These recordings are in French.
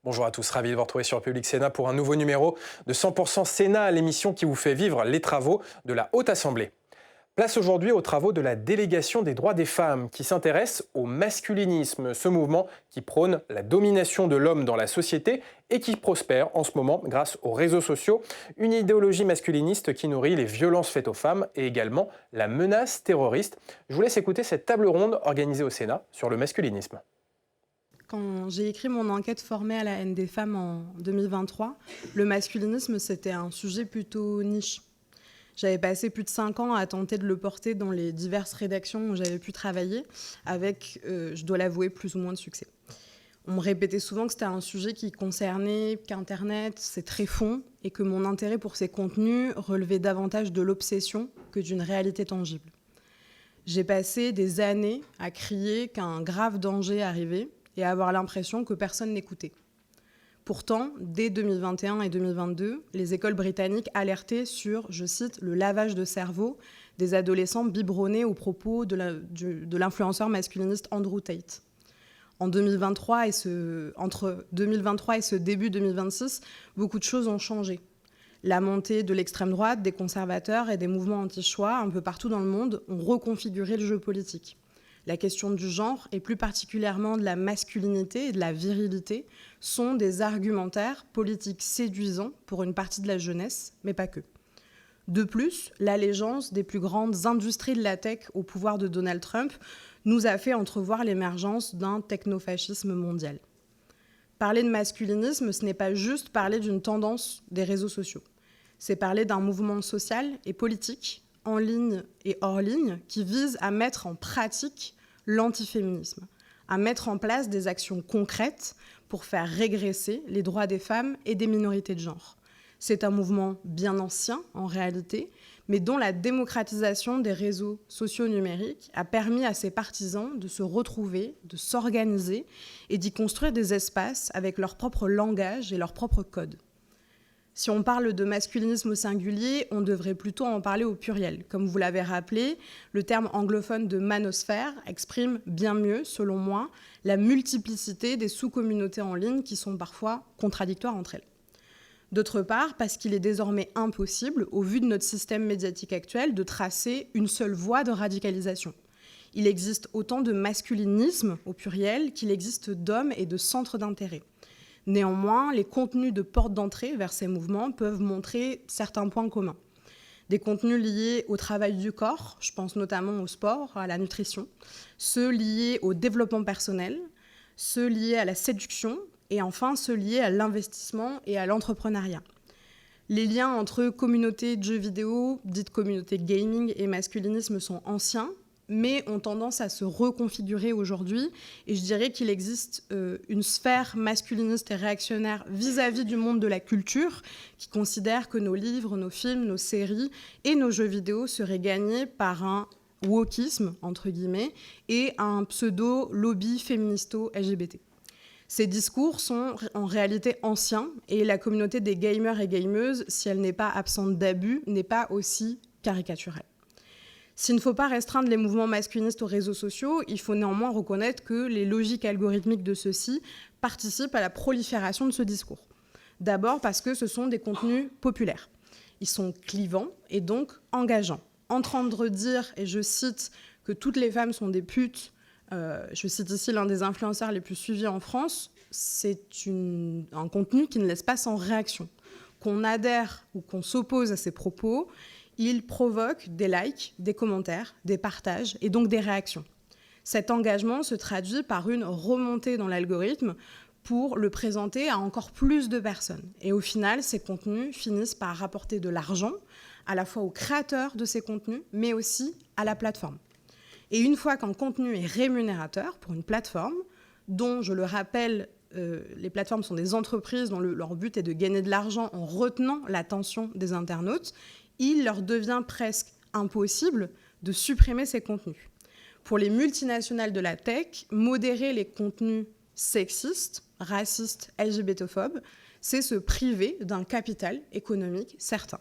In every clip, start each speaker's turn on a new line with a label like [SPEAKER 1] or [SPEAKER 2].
[SPEAKER 1] Bonjour à tous, ravi de vous retrouver sur Public Sénat pour un nouveau numéro de 100% Sénat, l'émission qui vous fait vivre les travaux de la Haute Assemblée. Place aujourd'hui aux travaux de la délégation des droits des femmes qui s'intéresse au masculinisme, ce mouvement qui prône la domination de l'homme dans la société et qui prospère en ce moment grâce aux réseaux sociaux, une idéologie masculiniste qui nourrit les violences faites aux femmes et également la menace terroriste. Je vous laisse écouter cette table ronde organisée au Sénat sur le masculinisme.
[SPEAKER 2] Quand j'ai écrit mon enquête formée à la haine des femmes en 2023, le masculinisme, c'était un sujet plutôt niche. J'avais passé plus de 5 ans à tenter de le porter dans les diverses rédactions où j'avais pu travailler, avec, je dois l'avouer, plus ou moins de succès. On me répétait souvent que c'était un sujet qui concernait qu'Internet, ses tréfonds, et que mon intérêt pour ces contenus relevait davantage de l'obsession que d'une réalité tangible. J'ai passé des années à crier qu'un grave danger arrivait, et à avoir l'impression que personne n'écoutait. Pourtant, dès 2021 et 2022, les écoles britanniques alertaient sur, je cite, le lavage de cerveau des adolescents biberonnés aux propos de l'influenceur masculiniste Andrew Tate. Entre 2023 et ce début 2026, beaucoup de choses ont changé. La montée de l'extrême droite, des conservateurs et des mouvements anti-choix un peu partout dans le monde ont reconfiguré le jeu politique. La question du genre, et plus particulièrement de la masculinité et de la virilité, sont des argumentaires politiques séduisants pour une partie de la jeunesse, mais pas que. De plus, l'allégeance des plus grandes industries de la tech au pouvoir de Donald Trump nous a fait entrevoir l'émergence d'un technofascisme mondial. Parler de masculinisme, ce n'est pas juste parler d'une tendance des réseaux sociaux. C'est parler d'un mouvement social et politique, en ligne et hors ligne, qui vise à mettre en pratique l'antiféminisme, à mettre en place des actions concrètes pour faire régresser les droits des femmes et des minorités de genre. C'est un mouvement bien ancien, en réalité, mais dont la démocratisation des réseaux sociaux numériques a permis à ses partisans de se retrouver, de s'organiser et d'y construire des espaces avec leur propre langage et leur propre code. Si on parle de masculinisme au singulier, on devrait plutôt en parler au pluriel. Comme vous l'avez rappelé, le terme anglophone de manosphère exprime bien mieux, selon moi, la multiplicité des sous-communautés en ligne qui sont parfois contradictoires entre elles. D'autre part, parce qu'il est désormais impossible, au vu de notre système médiatique actuel, de tracer une seule voie de radicalisation. Il existe autant de masculinisme au pluriel qu'il existe d'hommes et de centres d'intérêt. Néanmoins, les contenus de porte d'entrée vers ces mouvements peuvent montrer certains points communs. Des contenus liés au travail du corps, je pense notamment au sport, à la nutrition, ceux liés au développement personnel, ceux liés à la séduction et enfin ceux liés à l'investissement et à l'entrepreneuriat. Les liens entre communautés de jeux vidéo, dites communautés gaming et masculinisme sont anciens, mais ont tendance à se reconfigurer aujourd'hui. Et je dirais qu'il existe une sphère masculiniste et réactionnaire vis-à-vis du monde de la culture qui considère que nos livres, nos films, nos séries et nos jeux vidéo seraient gagnés par un wokisme, entre guillemets, et un pseudo-lobby féministo-LGBT. Ces discours sont en réalité anciens et la communauté des gamers et gameuses, si elle n'est pas absente d'abus, n'est pas aussi caricaturelle. S'il ne faut pas restreindre les mouvements masculinistes aux réseaux sociaux, il faut néanmoins reconnaître que les logiques algorithmiques de ceux-ci participent à la prolifération de ce discours. D'abord parce que ce sont des contenus populaires. Ils sont clivants et donc engageants. Entendre dire, et je cite, que toutes les femmes sont des putes, je cite ici l'un des influenceurs les plus suivis en France, c'est un contenu qui ne laisse pas sans réaction. Qu'on adhère ou qu'on s'oppose à ces propos, il provoque des likes, des commentaires, des partages et donc des réactions. Cet engagement se traduit par une remontée dans l'algorithme pour le présenter à encore plus de personnes. Et au final, ces contenus finissent par rapporter de l'argent, à la fois aux créateurs de ces contenus, mais aussi à la plateforme. Et une fois qu'un contenu est rémunérateur pour une plateforme, dont, je le rappelle, les plateformes sont des entreprises dont leur but est de gagner de l'argent en retenant l'attention des internautes, il leur devient presque impossible de supprimer ces contenus. Pour les multinationales de la tech, modérer les contenus sexistes, racistes, LGBTophobes, c'est se priver d'un capital économique certain.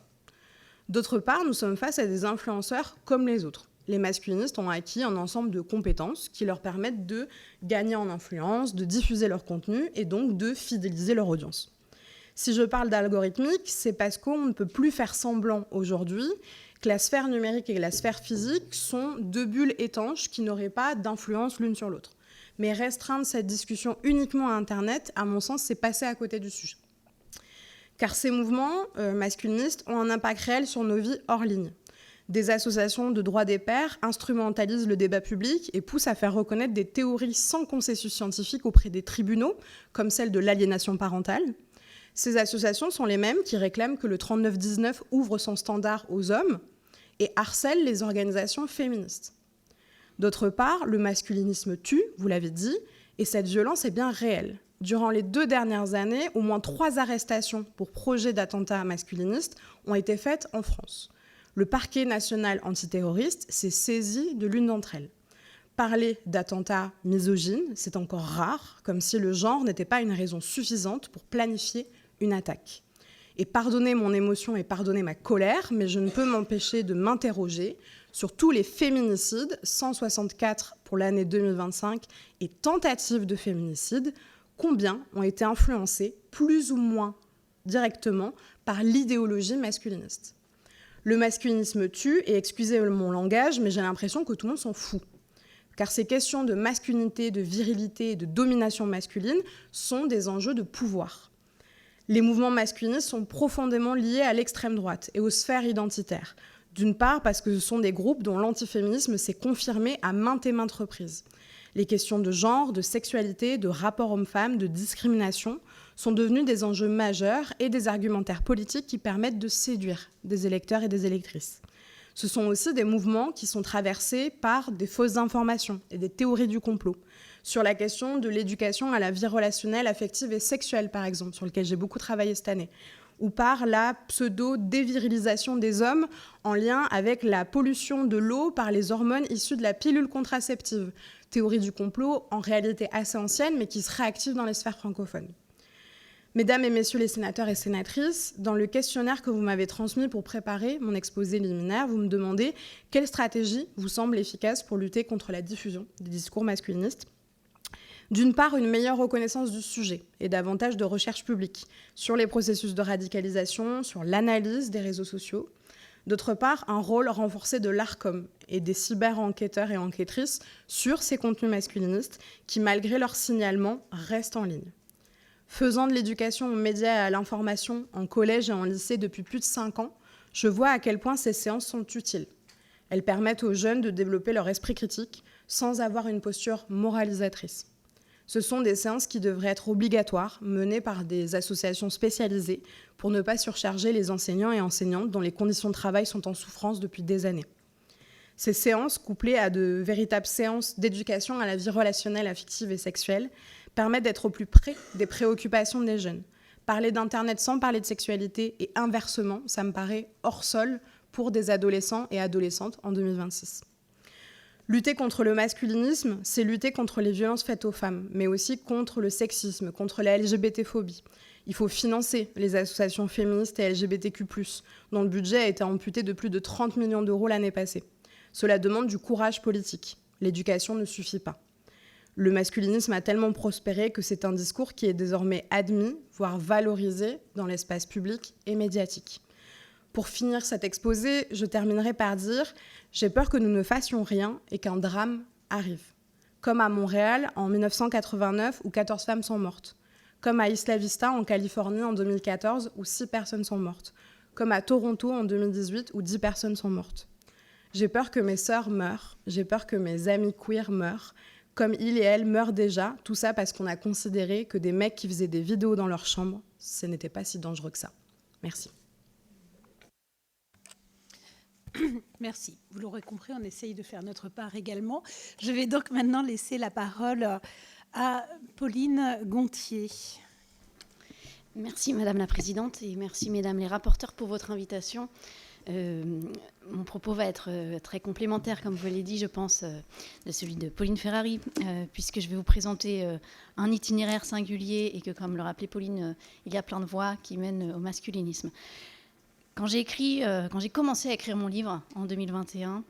[SPEAKER 2] D'autre part, nous sommes face à des influenceurs comme les autres, Les masculinistes ont acquis un ensemble de compétences qui leur permettent de gagner en influence, de diffuser leur contenu et donc de fidéliser leur audience. Si je parle d'algorithmique, c'est parce qu'on ne peut plus faire semblant aujourd'hui que la sphère numérique et la sphère physique sont deux bulles étanches qui n'auraient pas d'influence l'une sur l'autre. Mais restreindre cette discussion uniquement à Internet, à mon sens, c'est passer à côté du sujet. Car ces mouvements masculinistes ont un impact réel sur nos vies hors ligne. Des associations de droits des pairs instrumentalisent le débat public et poussent à faire reconnaître des théories sans consensus scientifique auprès des tribunaux, comme celle de l'aliénation parentale. Ces associations sont les mêmes qui réclament que le 3919 ouvre son standard aux hommes et harcèlent les organisations féministes. D'autre part, le masculinisme tue, vous l'avez dit, et cette violence est bien réelle. Durant les 2 dernières années, au moins 3 arrestations pour projet d'attentat masculiniste ont été faites en France. Le parquet national antiterroriste s'est saisi de l'une d'entre elles. Parler d'attentats misogynes, c'est encore rare, comme si le genre n'était pas une raison suffisante pour planifier une attaque. Et pardonnez mon émotion et pardonnez ma colère, mais je ne peux m'empêcher de m'interroger sur tous les féminicides, 164 pour l'année 2025, et tentatives de féminicide, combien ont été influencés, plus ou moins directement, par l'idéologie masculiniste. Le masculinisme tue, et excusez mon langage, mais j'ai l'impression que tout le monde s'en fout. Car ces questions de masculinité, de virilité et de domination masculine sont des enjeux de pouvoir. Les mouvements masculinistes sont profondément liés à l'extrême droite et aux sphères identitaires. D'une part, parce que ce sont des groupes dont l'antiféminisme s'est confirmé à maintes et maintes reprises. Les questions de genre, de sexualité, de rapport homme-femme, de discrimination sont devenus des enjeux majeurs et des argumentaires politiques qui permettent de séduire des électeurs et des électrices. Ce sont aussi des mouvements qui sont traversés par des fausses informations et des théories du complot. Sur la question de l'éducation à la vie relationnelle, affective et sexuelle, par exemple, sur lequel j'ai beaucoup travaillé cette année, ou par la pseudo-dévirilisation des hommes en lien avec la pollution de l'eau par les hormones issues de la pilule contraceptive. Théorie du complot, en réalité assez ancienne, mais qui se réactive dans les sphères francophones. Mesdames et messieurs les sénateurs et sénatrices, dans le questionnaire que vous m'avez transmis pour préparer mon exposé liminaire, vous me demandez quelle stratégie vous semble efficace pour lutter contre la diffusion des discours masculinistes. D'une part, une meilleure reconnaissance du sujet et davantage de recherche publique sur les processus de radicalisation, sur l'analyse des réseaux sociaux. D'autre part, un rôle renforcé de l'ARCOM et des cyber-enquêteurs et enquêtrices sur ces contenus masculinistes qui, malgré leur signalement, restent en ligne. Faisant de l'éducation aux médias et à l'information en collège et en lycée depuis plus de 5 ans, je vois à quel point ces séances sont utiles. Elles permettent aux jeunes de développer leur esprit critique sans avoir une posture moralisatrice. Ce sont des séances qui devraient être obligatoires, menées par des associations spécialisées pour ne pas surcharger les enseignants et enseignantes dont les conditions de travail sont en souffrance depuis des années. Ces séances, couplées à de véritables séances d'éducation à la vie relationnelle, affective et sexuelle, permettent d'être au plus près des préoccupations des jeunes. Parler d'Internet sans parler de sexualité et inversement, ça me paraît hors sol pour des adolescents et adolescentes en 2026. Lutter contre le masculinisme, c'est lutter contre les violences faites aux femmes, mais aussi contre le sexisme, contre la LGBT-phobie. Il faut financer les associations féministes et LGBTQ+, dont le budget a été amputé de plus de 30 millions d'euros l'année passée. Cela demande du courage politique. L'éducation ne suffit pas. Le masculinisme a tellement prospéré que c'est un discours qui est désormais admis, voire valorisé dans l'espace public et médiatique. Pour finir cet exposé, je terminerai par dire « J'ai peur que nous ne fassions rien et qu'un drame arrive. » Comme à Montréal en 1989 où 14 femmes sont mortes. Comme à Isla Vista en Californie en 2014 où 6 personnes sont mortes. Comme à Toronto en 2018 où 10 personnes sont mortes. J'ai peur que mes sœurs meurent, j'ai peur que mes amis queer meurent, comme ils et elles meurent déjà, tout ça parce qu'on a considéré que des mecs qui faisaient des vidéos dans leur chambre, ce n'était pas si dangereux que ça. Merci.
[SPEAKER 3] Merci. Vous l'aurez compris, on essaye de faire notre part également. Je vais donc maintenant laisser la parole à Pauline Gontier.
[SPEAKER 4] Merci Madame la Présidente et merci Mesdames les rapporteurs pour votre invitation. Mon propos va être très complémentaire, comme vous l'avez dit, je pense, de celui de Pauline Ferrari, puisque je vais vous présenter un itinéraire singulier et que, comme le rappelait Pauline, il y a plein de voies qui mènent au masculinisme. Quand j'ai commencé à écrire mon livre en 2021,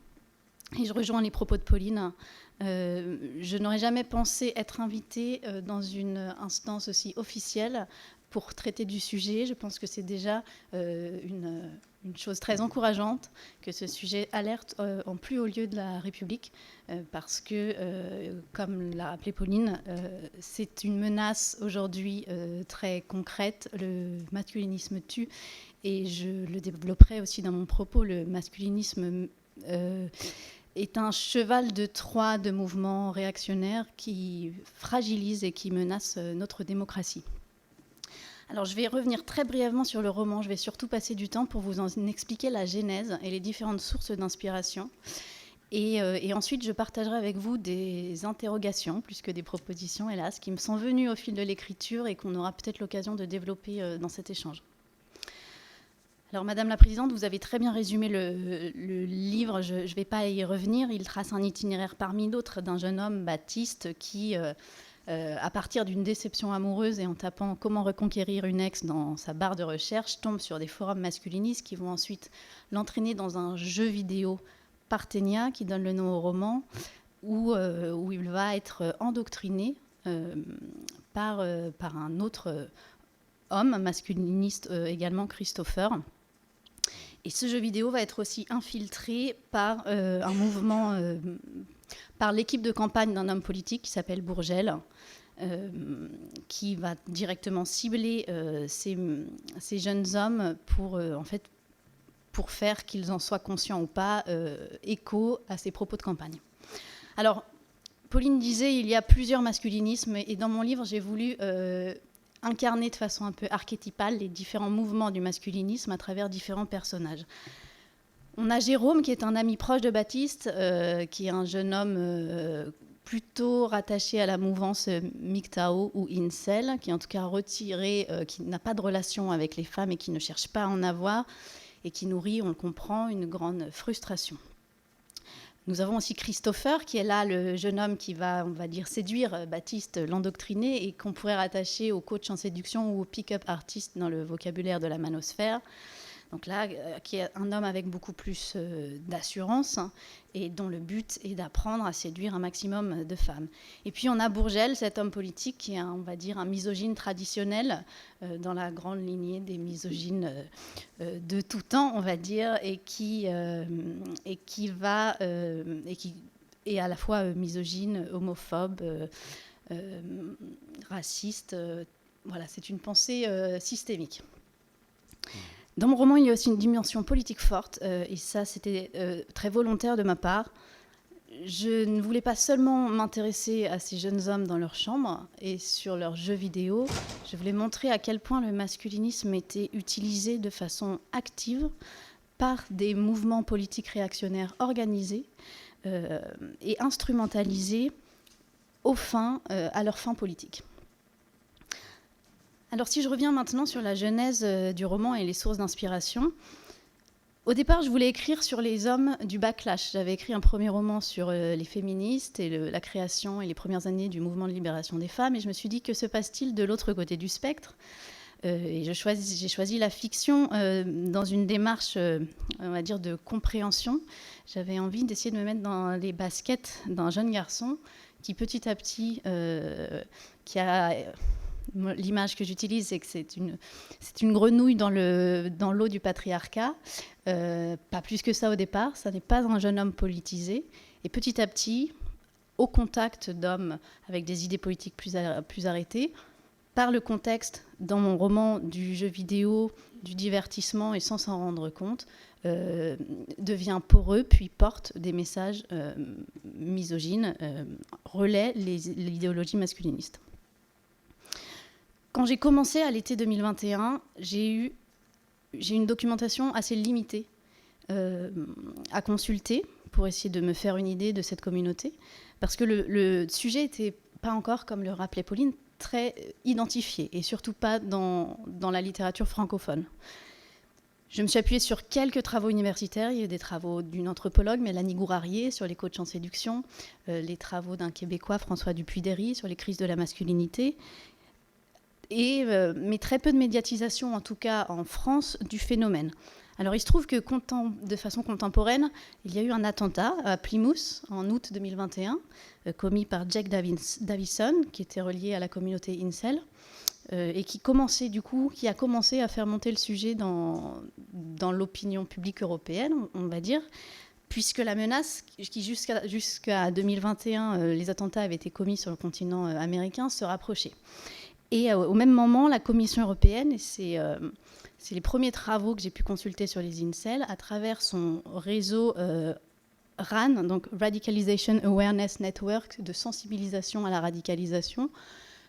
[SPEAKER 4] Et je rejoins les propos de Pauline. Je n'aurais jamais pensé être invitée dans une instance aussi officielle pour traiter du sujet. Je pense que c'est déjà une chose très encourageante que ce sujet alerte en plus haut lieu de la République, parce que, comme l'a rappelé Pauline, c'est une menace aujourd'hui très concrète. Le masculinisme tue, et je le développerai aussi dans mon propos. Le masculinisme est un cheval de Troie de mouvements réactionnaires qui fragilisent et qui menacent notre démocratie. Alors, je vais revenir très brièvement sur le roman. Je vais surtout passer du temps pour vous en expliquer la genèse et les différentes sources d'inspiration. Et ensuite, je partagerai avec vous des interrogations, plus que des propositions, hélas, qui me sont venues au fil de l'écriture et qu'on aura peut-être l'occasion de développer dans cet échange. Alors, Madame la Présidente, vous avez très bien résumé le livre. Je ne vais pas y revenir. Il trace un itinéraire parmi d'autres d'un jeune homme, Baptiste, qui, à partir d'une déception amoureuse et en tapant « Comment reconquérir une ex » dans sa barre de recherche, tombe sur des forums masculinistes qui vont ensuite l'entraîner dans un jeu vidéo, Parthenia, qui donne le nom au roman, où il va être endoctriné par un autre homme masculiniste également, Christopher. Et ce jeu vidéo va être aussi infiltré par un mouvement, par l'équipe de campagne d'un homme politique qui s'appelle Bourgel, qui va directement cibler ces jeunes hommes pour faire qu'ils en soient conscients ou pas, écho à ses propos de campagne. Alors, Pauline disait il y a plusieurs masculinismes, et dans mon livre, j'ai voulu incarner de façon un peu archétypale les différents mouvements du masculinisme à travers différents personnages. On a Jérôme, qui est un ami proche de Baptiste, qui est un jeune homme plutôt rattaché à la mouvance MGTOW ou Incel, qui est en tout cas retiré, qui n'a pas de relation avec les femmes et qui ne cherche pas à en avoir, et qui nourrit, on le comprend, une grande frustration. Nous avons aussi Christopher, qui est là le jeune homme qui va, on va dire, séduire Baptiste, l'endoctriner, et qu'on pourrait rattacher au coach en séduction ou au pick-up artiste dans le vocabulaire de la manosphère. Donc là, qui est un homme avec beaucoup plus d'assurance, hein, et dont le but est d'apprendre à séduire un maximum de femmes. Et puis on a Bourgel, cet homme politique qui est, on va dire, un misogyne traditionnel, dans la grande lignée des misogynes de tout temps, on va dire, et qui est à la fois misogyne, homophobe, raciste. Voilà, c'est une pensée systémique. Dans mon roman, il y a aussi une dimension politique forte, et ça, c'était très volontaire de ma part. Je ne voulais pas seulement m'intéresser à ces jeunes hommes dans leur chambre et sur leurs jeux vidéo. Je voulais montrer à quel point le masculinisme était utilisé de façon active par des mouvements politiques réactionnaires organisés et instrumentalisés à leurs fins politiques. Alors si je reviens maintenant sur la genèse du roman et les sources d'inspiration, au départ je voulais écrire sur les hommes du backlash. J'avais écrit un premier roman sur les féministes et la création et les premières années du mouvement de libération des femmes, et je me suis dit, que se passe-t-il de l'autre côté du spectre ? Et j'ai choisi la fiction dans une démarche, on va dire, de compréhension. J'avais envie d'essayer de me mettre dans les baskets d'un jeune garçon qui petit à petit, l'image que j'utilise, c'est que c'est une grenouille dans l'eau du patriarcat. Pas plus que ça au départ. Ça n'est pas un jeune homme politisé. Et petit à petit, au contact d'hommes avec des idées politiques plus arrêtées, par le contexte, dans mon roman, du jeu vidéo, du divertissement, et sans s'en rendre compte, devient poreux, puis porte des messages misogynes, relaie l'idéologie masculiniste. Quand j'ai commencé à l'été 2021, j'ai une documentation assez limitée à consulter pour essayer de me faire une idée de cette communauté, parce que le sujet n'était pas encore, comme le rappelait Pauline, très identifié, et surtout pas dans la littérature francophone. Je me suis appuyée sur quelques travaux universitaires. Il y a eu des travaux d'une anthropologue, Mélanie Gourarier, sur les coachs en séduction, les travaux d'un Québécois, François Dupuy-Derry, sur les crises de la masculinité, mais très peu de médiatisation, en tout cas en France, du phénomène. Alors, il se trouve que de façon contemporaine, il y a eu un attentat à Plymouth en août 2021, commis par Jack Davison, qui était relié à la communauté incel, et qui a commencé à faire monter le sujet dans l'opinion publique européenne, on va dire, puisque la menace, qui jusqu'à 2021, les attentats avaient été commis sur le continent américain, se rapprochait. Et au même moment, la Commission européenne, et c'est les premiers travaux que j'ai pu consulter sur les incels, à travers son réseau RAN, donc Radicalization Awareness Network, de sensibilisation à la radicalisation,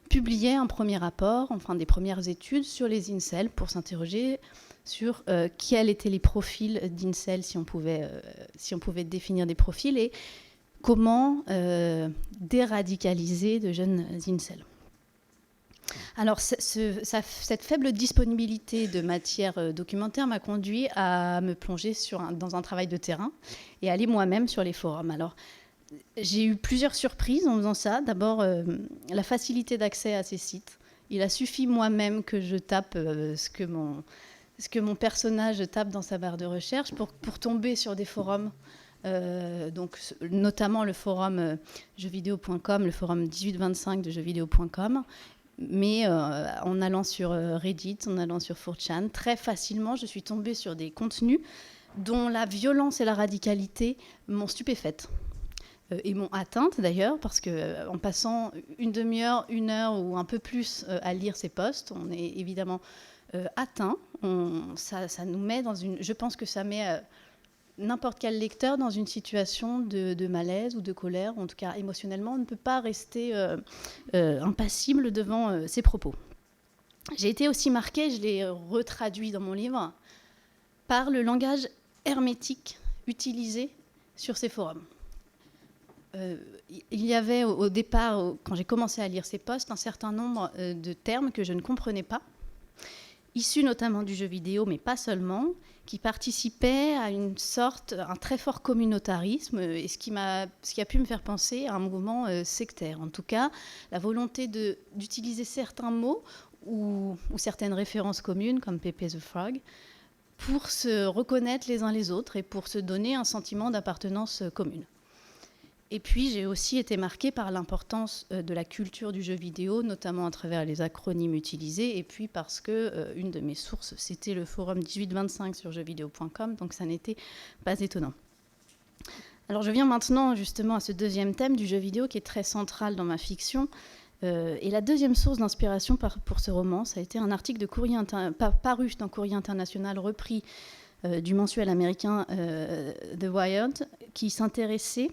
[SPEAKER 4] publiait un premier rapport, enfin des premières études sur les incels pour s'interroger sur quels étaient les profils d'incels, si on pouvait définir des profils, et comment déradicaliser de jeunes incels. Alors, cette faible disponibilité de matière documentaire m'a conduit à me plonger dans un travail de terrain et aller moi-même sur les forums. Alors, j'ai eu plusieurs surprises en faisant ça. D'abord, la facilité d'accès à ces sites. Il a suffi moi-même que je tape ce que mon personnage tape dans sa barre de recherche pour tomber sur des forums. Donc, notamment le forum jeuxvideo.com, le forum 1825 de jeuxvideo.com. Mais en allant sur Reddit, en allant sur 4chan, très facilement, je suis tombée sur des contenus dont la violence et la radicalité m'ont stupéfaite. Et m'ont atteinte d'ailleurs, parce qu'en passant une demi-heure, 1 heure ou un peu plus à lire ces posts, on est évidemment atteint. Ça nous met dans une... Je pense que ça met n'importe quel lecteur dans une situation de malaise ou de colère, en tout cas émotionnellement, on ne peut pas rester impassible devant ces propos. J'ai été aussi marquée, je l'ai retraduit dans mon livre, par le langage hermétique utilisé sur ces forums. Il y avait au départ, quand j'ai commencé à lire ces posts, un certain nombre de termes que je ne comprenais pas, issus notamment du jeu vidéo, mais pas seulement, qui participaient à un très fort communautarisme, et ce qui a pu me faire penser à un mouvement sectaire. En tout cas, la volonté d'utiliser certains mots ou certaines références communes, comme Pepe the Frog, pour se reconnaître les uns les autres et pour se donner un sentiment d'appartenance commune. Et puis, j'ai aussi été marquée par l'importance de la culture du jeu vidéo, notamment à travers les acronymes utilisés, et puis parce que une de mes sources, c'était le forum 1825 sur jeuxvideo.com, donc ça n'était pas étonnant. Alors, je viens maintenant justement à ce deuxième thème du jeu vidéo qui est très central dans ma fiction. Et la deuxième source d'inspiration pour ce roman, ça a été un article de paru dans Courrier International, repris du mensuel américain The Wired, qui s'intéressait,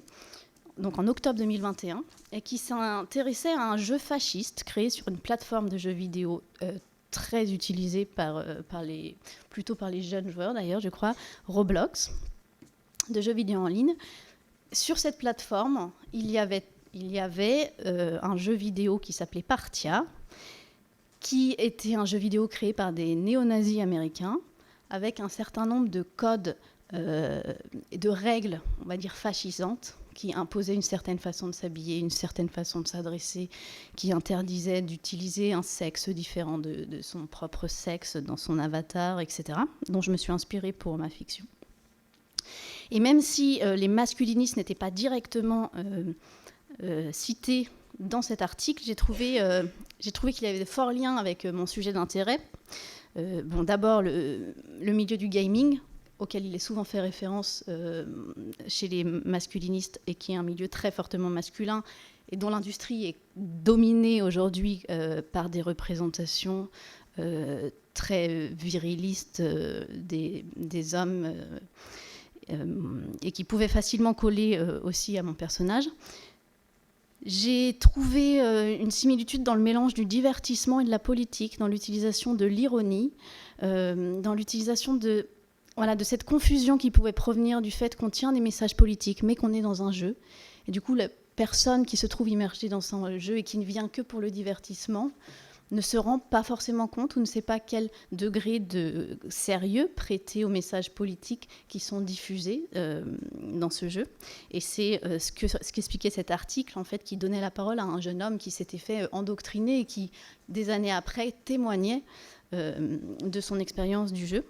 [SPEAKER 4] donc en octobre 2021, et qui s'intéressait à un jeu fasciste créé sur une plateforme de jeux vidéo très utilisée plutôt par les jeunes joueurs d'ailleurs, je crois, Roblox, de jeux vidéo en ligne. Sur cette plateforme, il y avait un jeu vidéo qui s'appelait Partia, qui était un jeu vidéo créé par des néo-nazis américains, avec un certain nombre de codes et de règles, on va dire fascisantes, qui imposaient une certaine façon de s'habiller, une certaine façon de s'adresser, qui interdisaient d'utiliser un sexe différent de son propre sexe dans son avatar, etc., dont je me suis inspirée pour ma fiction. Et même si les masculinistes n'étaient pas directement cités dans cet article, j'ai trouvé qu'il y avait de forts liens avec mon sujet d'intérêt. D'abord, le milieu du gaming, auquel il est souvent fait référence chez les masculinistes, et qui est un milieu très fortement masculin, et dont l'industrie est dominée aujourd'hui par des représentations très virilistes des hommes, et qui pouvaient facilement coller aussi à mon personnage. J'ai trouvé une similitude dans le mélange du divertissement et de la politique, dans l'utilisation de l'ironie, dans l'utilisation de cette confusion qui pouvait provenir du fait qu'on tient des messages politiques, mais qu'on est dans un jeu. Et du coup, la personne qui se trouve immergée dans son jeu et qui ne vient que pour le divertissement ne se rend pas forcément compte ou ne sait pas quel degré de sérieux prêter aux messages politiques qui sont diffusés dans ce jeu. Et c'est ce qu'expliquait cet article, en fait, qui donnait la parole à un jeune homme qui s'était fait endoctriner et qui, des années après, témoignait de son expérience du jeu.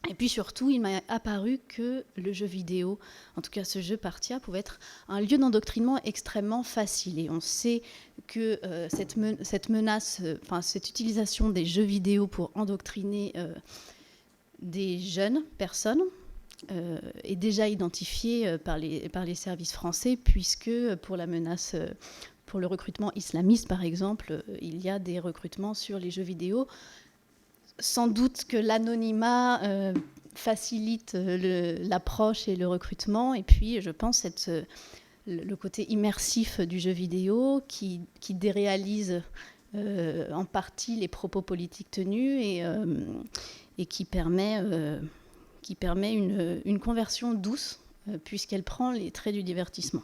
[SPEAKER 4] Et puis surtout, il m'a apparu que le jeu vidéo, en tout cas ce jeu Partia, pouvait être un lieu d'endoctrinement extrêmement facile. Et on sait que cette menace, cette utilisation des jeux vidéo pour endoctriner des jeunes personnes est déjà identifiée par les services français, puisque pour la menace, pour le recrutement islamiste par exemple, il y a des recrutements sur les jeux vidéo. Sans doute que l'anonymat facilite l'approche et le recrutement. Et puis, je pense, le côté immersif du jeu vidéo qui déréalise en partie les propos politiques tenus et qui permet une conversion douce puisqu'elle prend les traits du divertissement.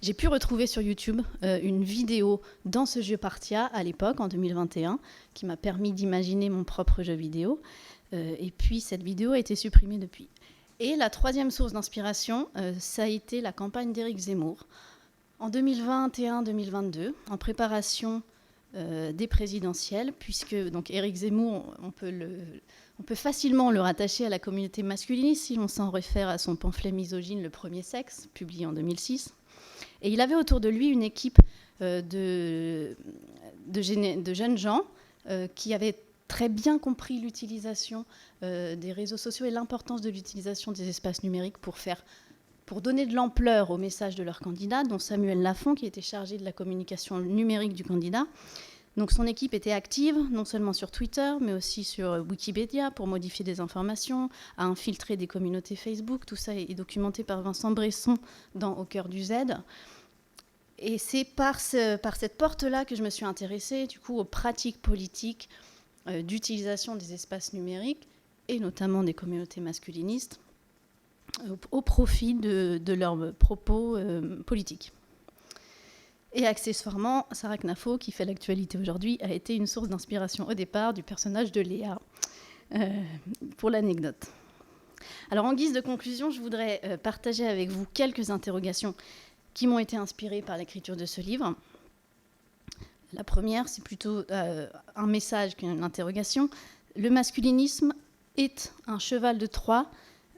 [SPEAKER 4] J'ai pu retrouver sur YouTube une vidéo dans ce jeu Partia à l'époque, en 2021, qui m'a permis d'imaginer mon propre jeu vidéo. Et puis cette vidéo a été supprimée depuis. Et la troisième source d'inspiration, ça a été la campagne d'Éric Zemmour. En 2021-2022, en préparation des présidentielles, puisque donc Éric Zemmour, on peut facilement le rattacher à la communauté masculiniste si l'on s'en réfère à son pamphlet misogyne Le Premier Sexe, publié en 2006. Et il avait autour de lui une équipe de jeunes gens qui avaient très bien compris l'utilisation des réseaux sociaux et l'importance de l'utilisation des espaces numériques pour donner de l'ampleur au message de leur candidat, dont Samuel Lafont, qui était chargé de la communication numérique du candidat. Donc son équipe était active, non seulement sur Twitter, mais aussi sur Wikipédia pour modifier des informations, à infiltrer des communautés Facebook. Tout ça est documenté par Vincent Bresson dans Au cœur du Z. Et c'est par cette porte-là que je me suis intéressée, du coup, aux pratiques politiques d'utilisation des espaces numériques, et notamment des communautés masculinistes, au profit de leurs propos politiques. Et accessoirement, Sarah Knafo, qui fait l'actualité aujourd'hui, a été une source d'inspiration au départ du personnage de Léa, pour l'anecdote. Alors en guise de conclusion, je voudrais partager avec vous quelques interrogations qui m'ont été inspirées par l'écriture de ce livre. La première, c'est plutôt un message qu'une interrogation. Le masculinisme est un cheval de Troie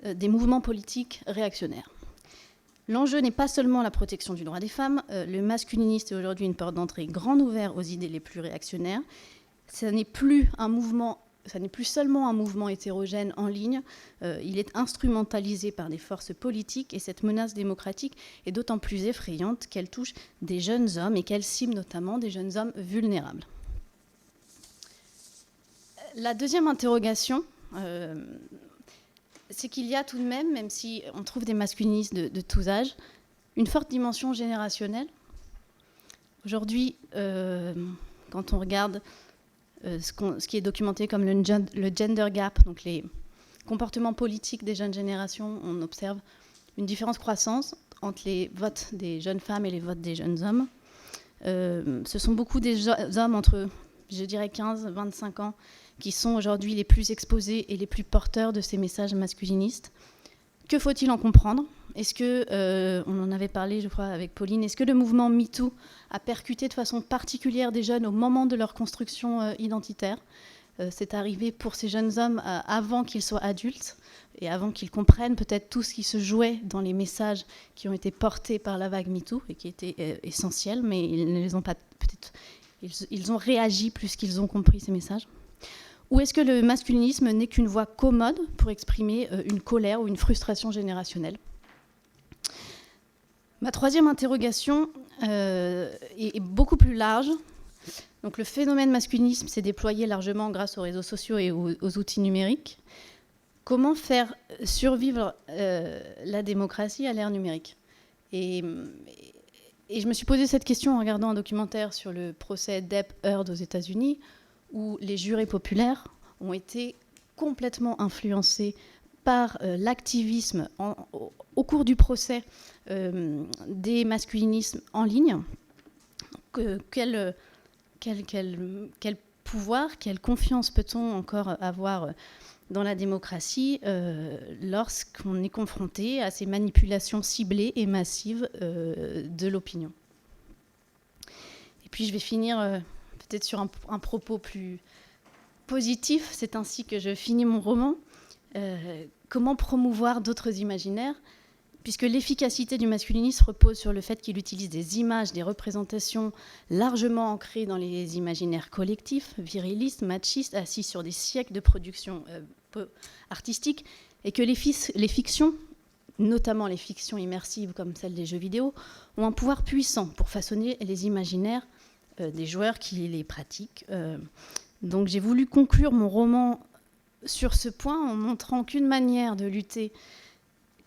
[SPEAKER 4] des mouvements politiques réactionnaires. L'enjeu n'est pas seulement la protection du droit des femmes. Le masculinisme est aujourd'hui une porte d'entrée grande ouverte aux idées les plus réactionnaires. Ça n'est plus seulement un mouvement hétérogène en ligne. Il est instrumentalisé par des forces politiques et cette menace démocratique est d'autant plus effrayante qu'elle touche des jeunes hommes et qu'elle cible notamment des jeunes hommes vulnérables. La deuxième interrogation, c'est qu'il y a tout de même si on trouve des masculinistes de tous âges, une forte dimension générationnelle. Aujourd'hui, quand on regarde ce qui est documenté comme le gender gap, donc les comportements politiques des jeunes générations, on observe une différence croissante entre les votes des jeunes femmes et les votes des jeunes hommes. Ce sont beaucoup des hommes entre, je dirais, 15 et 25 ans qui sont aujourd'hui les plus exposés et les plus porteurs de ces messages masculinistes. Que faut-il en comprendre ? Est-ce que, on en avait parlé, je crois, avec Pauline, est-ce que le mouvement MeToo a percuté de façon particulière des jeunes au moment de leur construction identitaire ? C'est arrivé pour ces jeunes hommes avant qu'ils soient adultes et avant qu'ils comprennent peut-être tout ce qui se jouait dans les messages qui ont été portés par la vague MeToo et qui étaient essentiels, mais ils ne les ont pas, peut-être, ils ont réagi plus qu'ils ont compris ces messages. Ou est-ce que le masculinisme n'est qu'une voie commode pour exprimer une colère ou une frustration générationnelle ? Ma troisième interrogation est beaucoup plus large. Donc, le phénomène masculinisme s'est déployé largement grâce aux réseaux sociaux et aux outils numériques. Comment faire survivre la démocratie à l'ère numérique ? Et je me suis posé cette question en regardant un documentaire sur le procès Depp Heard aux États-Unis, où les jurés populaires ont été complètement influencés par l'activisme au cours du procès des masculinismes en ligne. Quel pouvoir, quelle confiance peut-on encore avoir dans la démocratie lorsqu'on est confronté à ces manipulations ciblées et massives de l'opinion ? Et puis je vais finir peut-être sur un propos plus positif, c'est ainsi que je finis mon roman. Comment promouvoir d'autres imaginaires ? Puisque l'efficacité du masculinisme repose sur le fait qu'il utilise des images, des représentations largement ancrées dans les imaginaires collectifs, virilistes, machistes, assis sur des siècles de production artistique, et que les fictions, notamment les fictions immersives comme celles des jeux vidéo, ont un pouvoir puissant pour façonner les imaginaires des joueurs qui les pratiquent. Donc j'ai voulu conclure mon roman sur ce point en montrant qu'une manière de lutter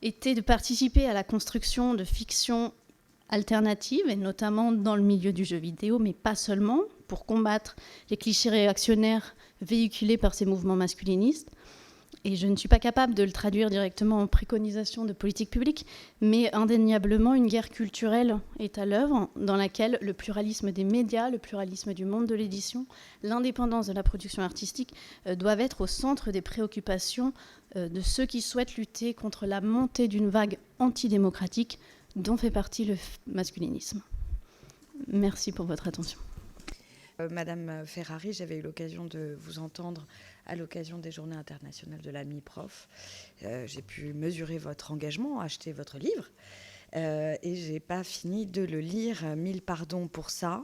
[SPEAKER 4] était de participer à la construction de fictions alternatives, et notamment dans le milieu du jeu vidéo, mais pas seulement, pour combattre les clichés réactionnaires véhiculés par ces mouvements masculinistes. Et je ne suis pas capable de le traduire directement en préconisation de politique publique, mais indéniablement, une guerre culturelle est à l'œuvre, dans laquelle le pluralisme des médias, le pluralisme du monde de l'édition, l'indépendance de la production artistique doivent être au centre des préoccupations de ceux qui souhaitent lutter contre la montée d'une vague antidémocratique dont fait partie le masculinisme. Merci pour votre attention.
[SPEAKER 5] Madame Ferrari, j'avais eu l'occasion de vous entendre à l'occasion des Journées internationales de la mi-prof. J'ai pu mesurer votre engagement, acheter votre livre, et je n'ai pas fini de le lire. Mille pardons pour ça.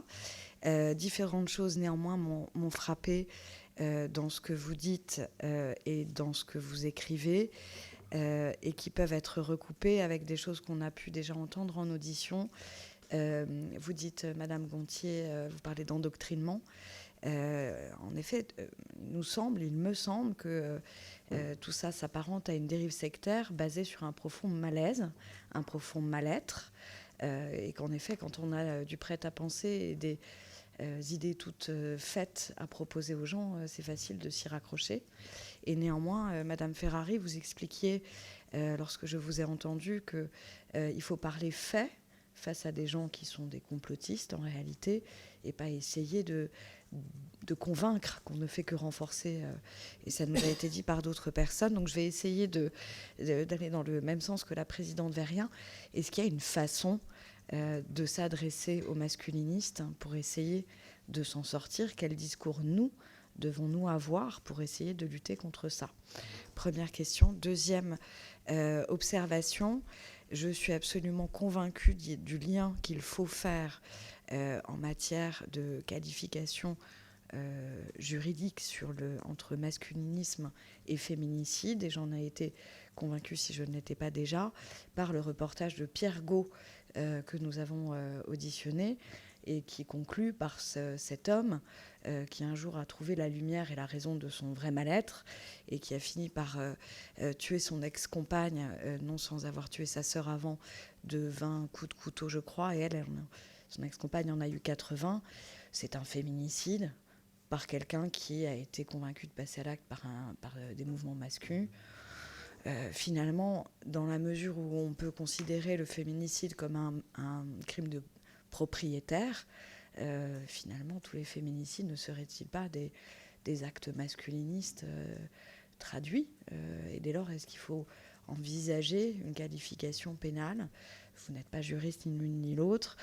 [SPEAKER 5] Différentes choses néanmoins m'ont frappé dans ce que vous dites et dans ce que vous écrivez, et qui peuvent être recoupées avec des choses qu'on a pu déjà entendre en audition. Vous dites, Madame Gontier, vous parlez d'endoctrinement. En effet, il me semble que tout ça s'apparente à une dérive sectaire basée sur un profond malaise, un profond mal-être, et qu'en effet, quand on a du prêt-à-penser et des idées toutes faites à proposer aux gens, c'est facile de s'y raccrocher. Et néanmoins, Madame Ferrari, vous expliquiez, lorsque je vous ai entendu, qu'il faut parler fait face à des gens qui sont des complotistes en réalité, et pas essayer de convaincre, qu'on ne fait que renforcer. Et ça nous a été dit par d'autres personnes. Donc je vais essayer d'aller dans le même sens que la présidente Verrien. Est-ce qu'il y a une façon de s'adresser aux masculinistes pour essayer de s'en sortir? Quel discours nous devons-nous avoir pour essayer de lutter contre ça? Première question. Deuxième observation. Je suis absolument convaincue du lien qu'il faut faire en matière de qualification juridique entre masculinisme et féminicide. Et j'en ai été convaincue, si je ne l'étais pas déjà, par le reportage de Pierre Gault que nous avons auditionné, et qui conclut par cet homme qui un jour a trouvé la lumière et la raison de son vrai mal-être, et qui a fini par tuer son ex-compagne, non sans avoir tué sa sœur avant, de 20 coups de couteau, je crois, et son ex-compagne en a eu 80. C'est un féminicide par quelqu'un qui a été convaincu de passer à l'acte par des mouvements masculins. Finalement, dans la mesure où on peut considérer le féminicide comme un crime de propriétaire, finalement, tous les féminicides ne seraient-ils pas des actes masculinistes traduits et dès lors, est-ce qu'il faut envisager une qualification pénale? Vous n'êtes pas juriste ni l'une ni l'autre.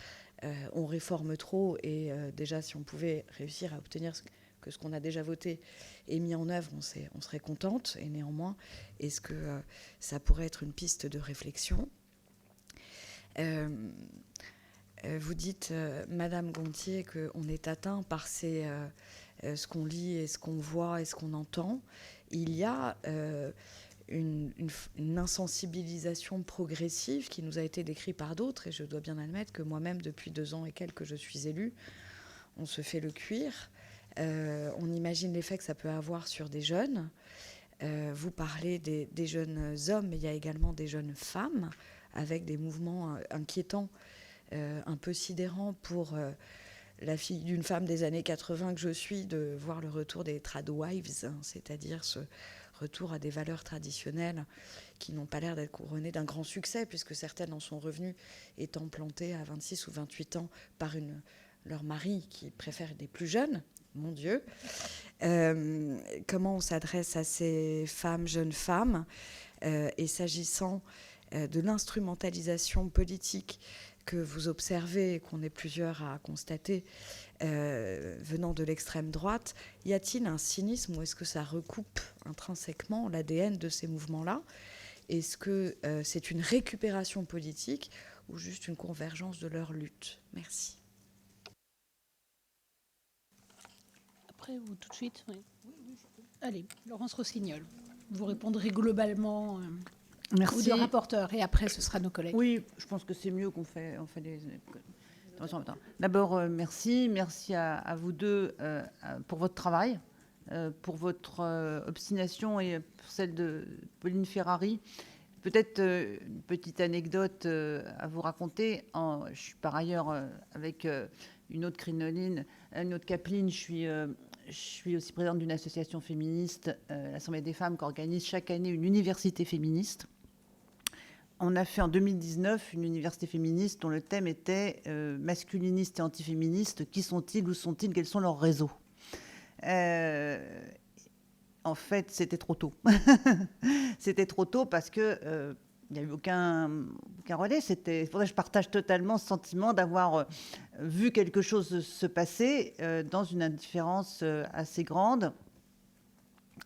[SPEAKER 5] On réforme trop, et déjà, si on pouvait réussir à obtenir que ce qu'on a déjà voté est mis en œuvre, on serait contente. Et néanmoins, est-ce que ça pourrait être une piste de réflexion? Vous dites, Madame Gontier, qu'on est atteint par ce qu'on lit et ce qu'on voit et ce qu'on entend. Il y a une insensibilisation progressive qui nous a été décrite par d'autres, et je dois bien admettre que moi-même, depuis 2 ans et quelques que je suis élue, on se fait le cuir. On imagine l'effet que ça peut avoir sur des jeunes. Vous parlez des jeunes hommes, mais il y a également des jeunes femmes avec des mouvements inquiétants, un peu sidérants pour la fille d'une femme des années 80 que je suis, de voir le retour des tradwives, c'est-à-dire ce retour à des valeurs traditionnelles qui n'ont pas l'air d'être couronnées d'un grand succès, puisque certaines en sont revenues étant plantées à 26 ou 28 ans par leur mari qui préfère des plus jeunes. Mon Dieu. Comment on s'adresse à ces femmes, jeunes femmes, et s'agissant de l'instrumentalisation politique que vous observez et qu'on est plusieurs à constater venant de l'extrême droite. Y a-t-il un cynisme ou est-ce que ça recoupe intrinsèquement l'ADN de ces mouvements-là? Est-ce que c'est une récupération politique ou juste une convergence de leur lutte? Merci.
[SPEAKER 3] Après, vous tout de suite, oui. Allez, Laurence Rossignol, vous répondrez globalement aux deux rapporteurs et après ce sera nos collègues.
[SPEAKER 6] Oui, je pense que c'est mieux qu'on fait des... D'abord, merci à vous deux pour votre travail, pour votre obstination et pour celle de Pauline Ferrari. Peut-être une petite anecdote à vous raconter. Je suis par ailleurs avec une autre crinoline, une autre capeline. Je suis aussi présidente d'une association féministe, l'Assemblée des femmes, qui organise chaque année une université féministe. On a fait en 2019 une université féministe dont le thème était masculiniste et antiféministe. Qui sont-ils? Où sont-ils? Quels sont leurs réseaux? En fait, c'était trop tôt. C'était trop tôt parce que il n'y a eu aucun relais. C'est pour ça que je partage totalement ce sentiment d'avoir vu quelque chose se passer dans une indifférence assez grande.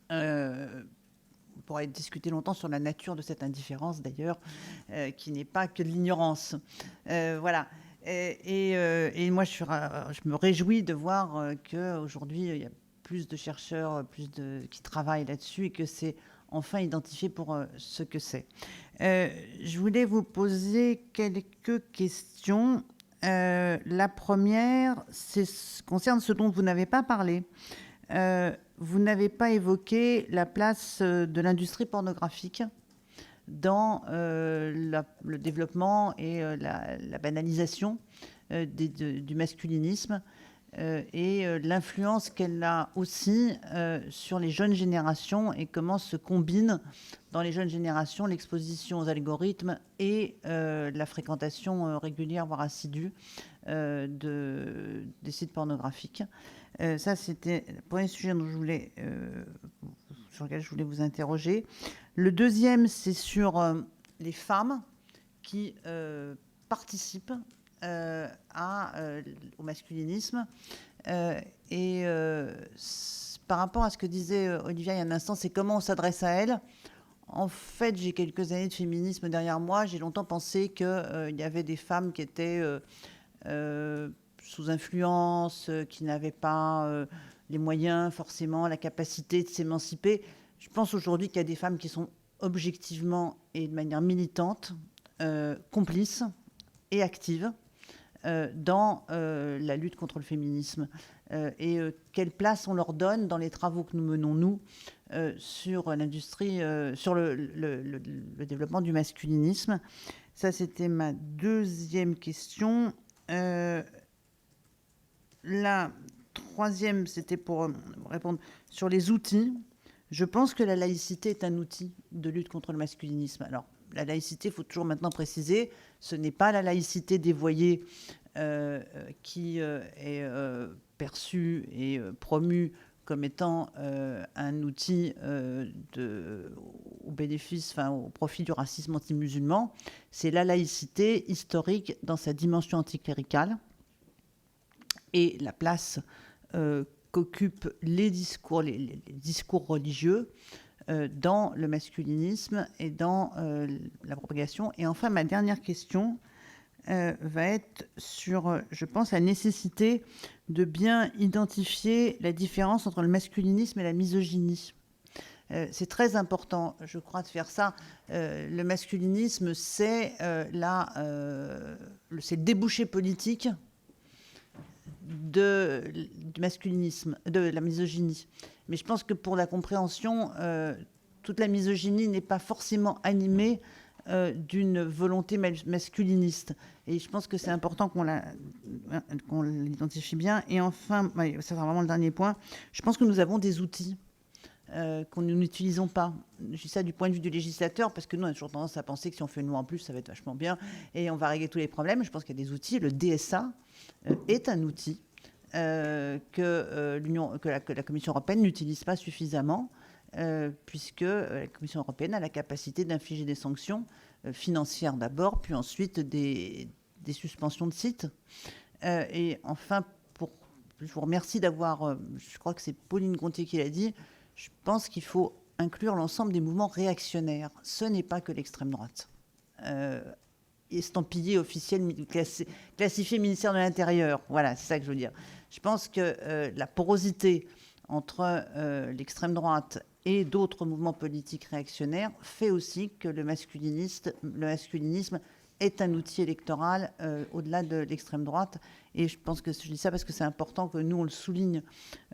[SPEAKER 6] On pourrait discuter longtemps sur la nature de cette indifférence, d'ailleurs, qui n'est pas que de l'ignorance. Voilà. Et moi, je me réjouis de voir qu'aujourd'hui, il y a plus de chercheurs qui travaillent là-dessus et que c'est enfin identifié pour ce que c'est. Je voulais vous poser quelques questions. La première concerne ce dont vous n'avez pas parlé. Vous n'avez pas évoqué la place de l'industrie pornographique dans le développement et la banalisation du masculinisme et l'influence qu'elle a aussi sur les jeunes générations et comment se combine dans les jeunes générations l'exposition aux algorithmes et la fréquentation régulière, voire assidue, des sites pornographiques. Ça, c'était le premier sujet sur lequel je voulais vous interroger. Le deuxième, c'est sur les femmes qui participent au masculinisme. Par rapport à ce que disait Olivia il y a un instant, c'est comment on s'adresse à elles. En fait, j'ai quelques années de féminisme derrière moi. J'ai longtemps pensé qu'il y avait des femmes qui étaient sous influence, qui n'avaient pas les moyens, forcément, la capacité de s'émanciper. Je pense aujourd'hui qu'il y a des femmes qui sont objectivement et de manière militante, complices et actives dans la lutte contre le féminisme. Quelle place on leur donne dans les travaux que nous menons, nous, sur l'industrie, sur le développement du masculinisme. Ça, c'était ma deuxième question. La troisième, c'était pour répondre sur les outils. Je pense que la laïcité est un outil de lutte contre le masculinisme. Alors, la laïcité, il faut toujours maintenant préciser, ce n'est pas la laïcité dévoyée qui est perçue et promue comme étant un outil au bénéfice, enfin, au profit du racisme anti-musulman. C'est la laïcité historique dans sa dimension anticléricale et la place qu'occupent les discours religieux dans le masculinisme et dans la propagation. Et enfin, ma dernière question va être sur, je pense, la nécessité de bien identifier la différence entre le masculinisme et la misogynie. C'est très important, je crois, de faire ça. Le masculinisme, c'est le débouché politique du masculinisme, de la misogynie. Mais je pense que pour la compréhension, toute la misogynie n'est pas forcément animée d'une volonté masculiniste. Et je pense que c'est important qu'on l'identifie bien. Et enfin, ça sera vraiment le dernier point, je pense que nous avons des outils qu'on n'utilisons pas. Je dis ça du point de vue du législateur, parce que nous, on a toujours tendance à penser que si on fait une loi en plus, ça va être vachement bien, et on va régler tous les problèmes. Je pense qu'il y a des outils. Le DSA est un outil que la Commission européenne n'utilise pas suffisamment, puisque la Commission européenne a la capacité d'infliger des sanctions financières d'abord, puis ensuite des suspensions de sites. Et enfin, je vous remercie d'avoir, je crois que c'est Pauline Gontier qui l'a dit, je pense qu'il faut inclure l'ensemble des mouvements réactionnaires. Ce n'est pas que l'extrême droite. Estampillé officiel, classifié ministère de l'Intérieur. Voilà, c'est ça que je veux dire. Je pense que la porosité entre l'extrême droite et d'autres mouvements politiques réactionnaires fait aussi que le masculinisme est un outil électoral au-delà de l'extrême droite. Et je pense que je dis ça parce que c'est important que nous, on le souligne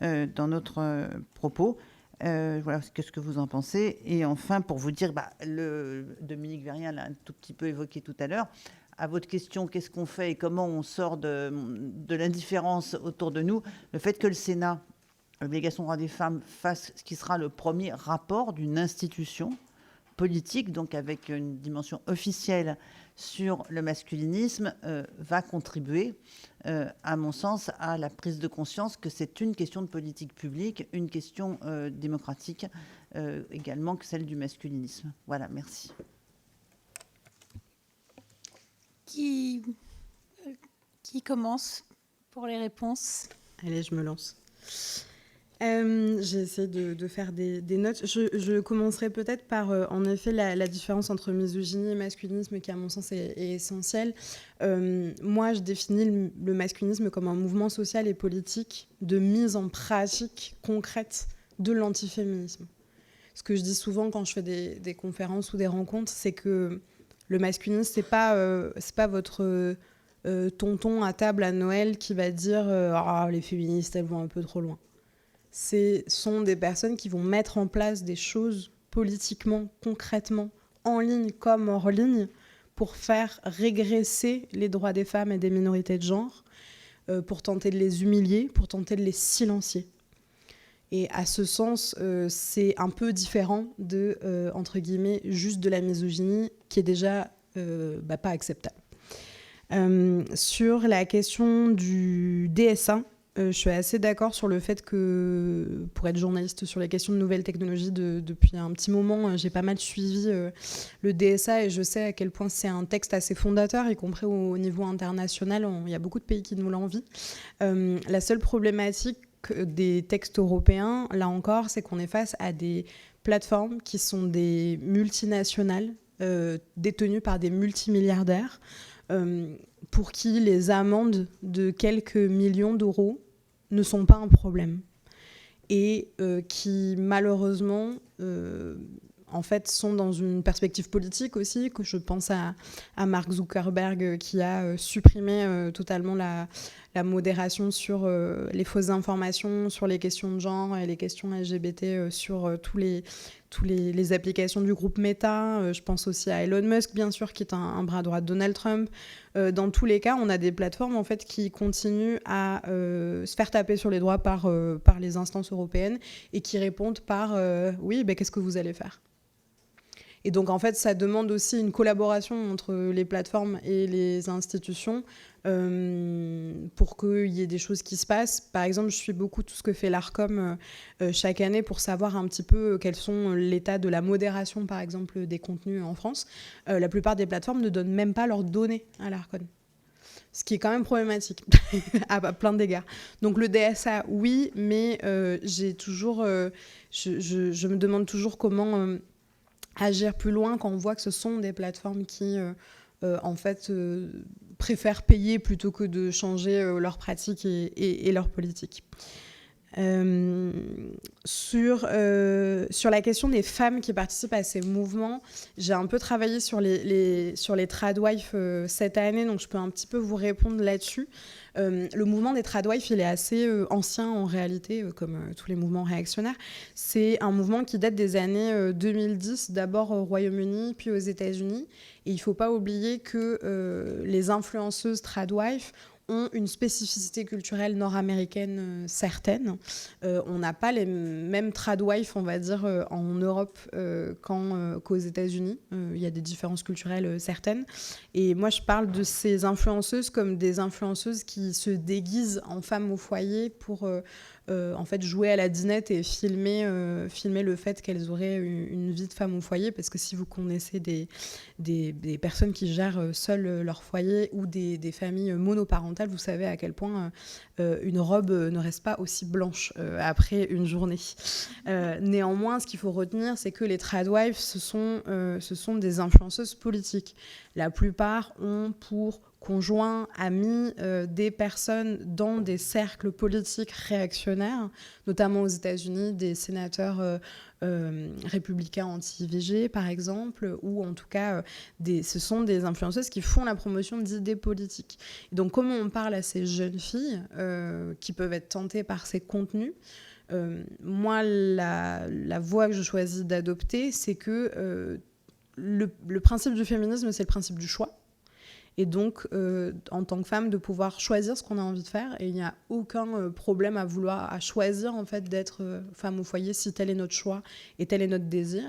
[SPEAKER 6] dans notre propos. Voilà, qu'est-ce que vous en pensez? Et enfin, pour vous dire, Dominique Vérien l'a un tout petit peu évoqué tout à l'heure, à votre question, qu'est-ce qu'on fait et comment on sort de l'indifférence autour de nous, le fait que le Sénat, l'obligation des droits des femmes, fasse ce qui sera le premier rapport d'une institution politique, donc avec une dimension officielle sur le masculinisme, va contribuer, à mon sens, à la prise de conscience que c'est une question de politique publique, une question démocratique également que celle du masculinisme. Voilà, merci.
[SPEAKER 3] Qui commence pour les réponses?
[SPEAKER 2] Allez, je me lance. J'ai essayé de faire des notes. Je commencerai peut-être par, en effet, la différence entre misogynie et masculinisme qui, à mon sens, est essentielle. Moi, je définis le masculinisme comme un mouvement social et politique de mise en pratique concrète de l'antiféminisme. Ce que je dis souvent quand je fais des conférences ou des rencontres, c'est que le masculinisme, c'est pas votre tonton à table à Noël qui va dire les féministes, elles vont un peu trop loin. Ce sont des personnes qui vont mettre en place des choses politiquement, concrètement, en ligne comme hors ligne, pour faire régresser les droits des femmes et des minorités de genre, pour tenter de les humilier, pour tenter de les silencier. Et à ce sens, c'est un peu différent de, entre guillemets, juste de la misogynie, qui est déjà pas acceptable. Sur la question du DSA, je suis assez d'accord sur le fait que, pour être journaliste sur les questions de nouvelles technologies depuis un petit moment, j'ai pas mal suivi le DSA et je sais à quel point c'est un texte assez fondateur, y compris au niveau international. Il y a beaucoup de pays qui nous l'envient. La seule problématique des textes européens, là encore, c'est qu'on est face à des plateformes qui sont des multinationales détenues par des multimilliardaires, pour qui les amendes de quelques millions d'euros ne sont pas un problème et qui malheureusement en fait sont dans une perspective politique aussi, que je pense à Mark Zuckerberg qui a supprimé totalement la modération sur les fausses informations, sur les questions de genre et les questions LGBT sur tous les applications du groupe Meta. Je pense aussi à Elon Musk, bien sûr, qui est un bras droit de Donald Trump. Dans tous les cas, on a des plateformes en fait, qui continuent à se faire taper sur les doigts par les instances européennes et qui répondent par « oui, qu'est-ce que vous allez faire ?» Et donc, en fait, ça demande aussi une collaboration entre les plateformes et les institutions pour qu'il y ait des choses qui se passent. Par exemple, je suis beaucoup tout ce que fait l'ARCOM chaque année pour savoir un petit peu quels sont l'état de la modération, par exemple, des contenus en France. La plupart des plateformes ne donnent même pas leurs données à l'ARCOM. Ce qui est quand même problématique à plein d'égards. Donc le DSA, oui, mais j'ai toujours, je me demande toujours comment agir plus loin quand on voit que ce sont des plateformes qui, en fait, préfèrent payer plutôt que de changer leurs pratiques et leurs politiques. Sur la question des femmes qui participent à ces mouvements, j'ai un peu travaillé sur les tradwives cette année, donc je peux un petit peu vous répondre là-dessus. Le mouvement des tradwives, il est assez ancien en réalité, comme tous les mouvements réactionnaires. C'est un mouvement qui date des années 2010, d'abord au Royaume-Uni, puis aux États-Unis. Et il ne faut pas oublier que les influenceuses tradwives ont une spécificité culturelle nord-américaine certaine. On n'a pas les mêmes tradwives, on va dire, en Europe qu'aux États-Unis. Il y a des différences culturelles certaines. Et moi, je parle de ces influenceuses comme des influenceuses qui se déguisent en femmes au foyer pour en fait, jouer à la dinette et filmer le fait qu'elles auraient une vie de femme au foyer, parce que si vous connaissez des personnes qui gèrent seules leur foyer ou des familles monoparentales, vous savez à quel point une robe ne reste pas aussi blanche après une journée. Néanmoins, ce qu'il faut retenir, c'est que les tradwives, ce sont des influenceuses politiques. La plupart ont pour conjoints, amis, des personnes dans des cercles politiques réactionnaires, notamment aux États-Unis, des sénateurs républicains anti-IVG, par exemple, ou en tout cas, ce sont des influenceuses qui font la promotion d'idées politiques. Et donc, comment on parle à ces jeunes filles qui peuvent être tentées par ces contenus ? Moi, la voie que je choisis d'adopter, c'est que le principe du féminisme, c'est le principe du choix. Et donc, en tant que femme, de pouvoir choisir ce qu'on a envie de faire. Et il n'y a aucun problème à choisir, en fait, d'être femme au foyer si tel est notre choix et tel est notre désir.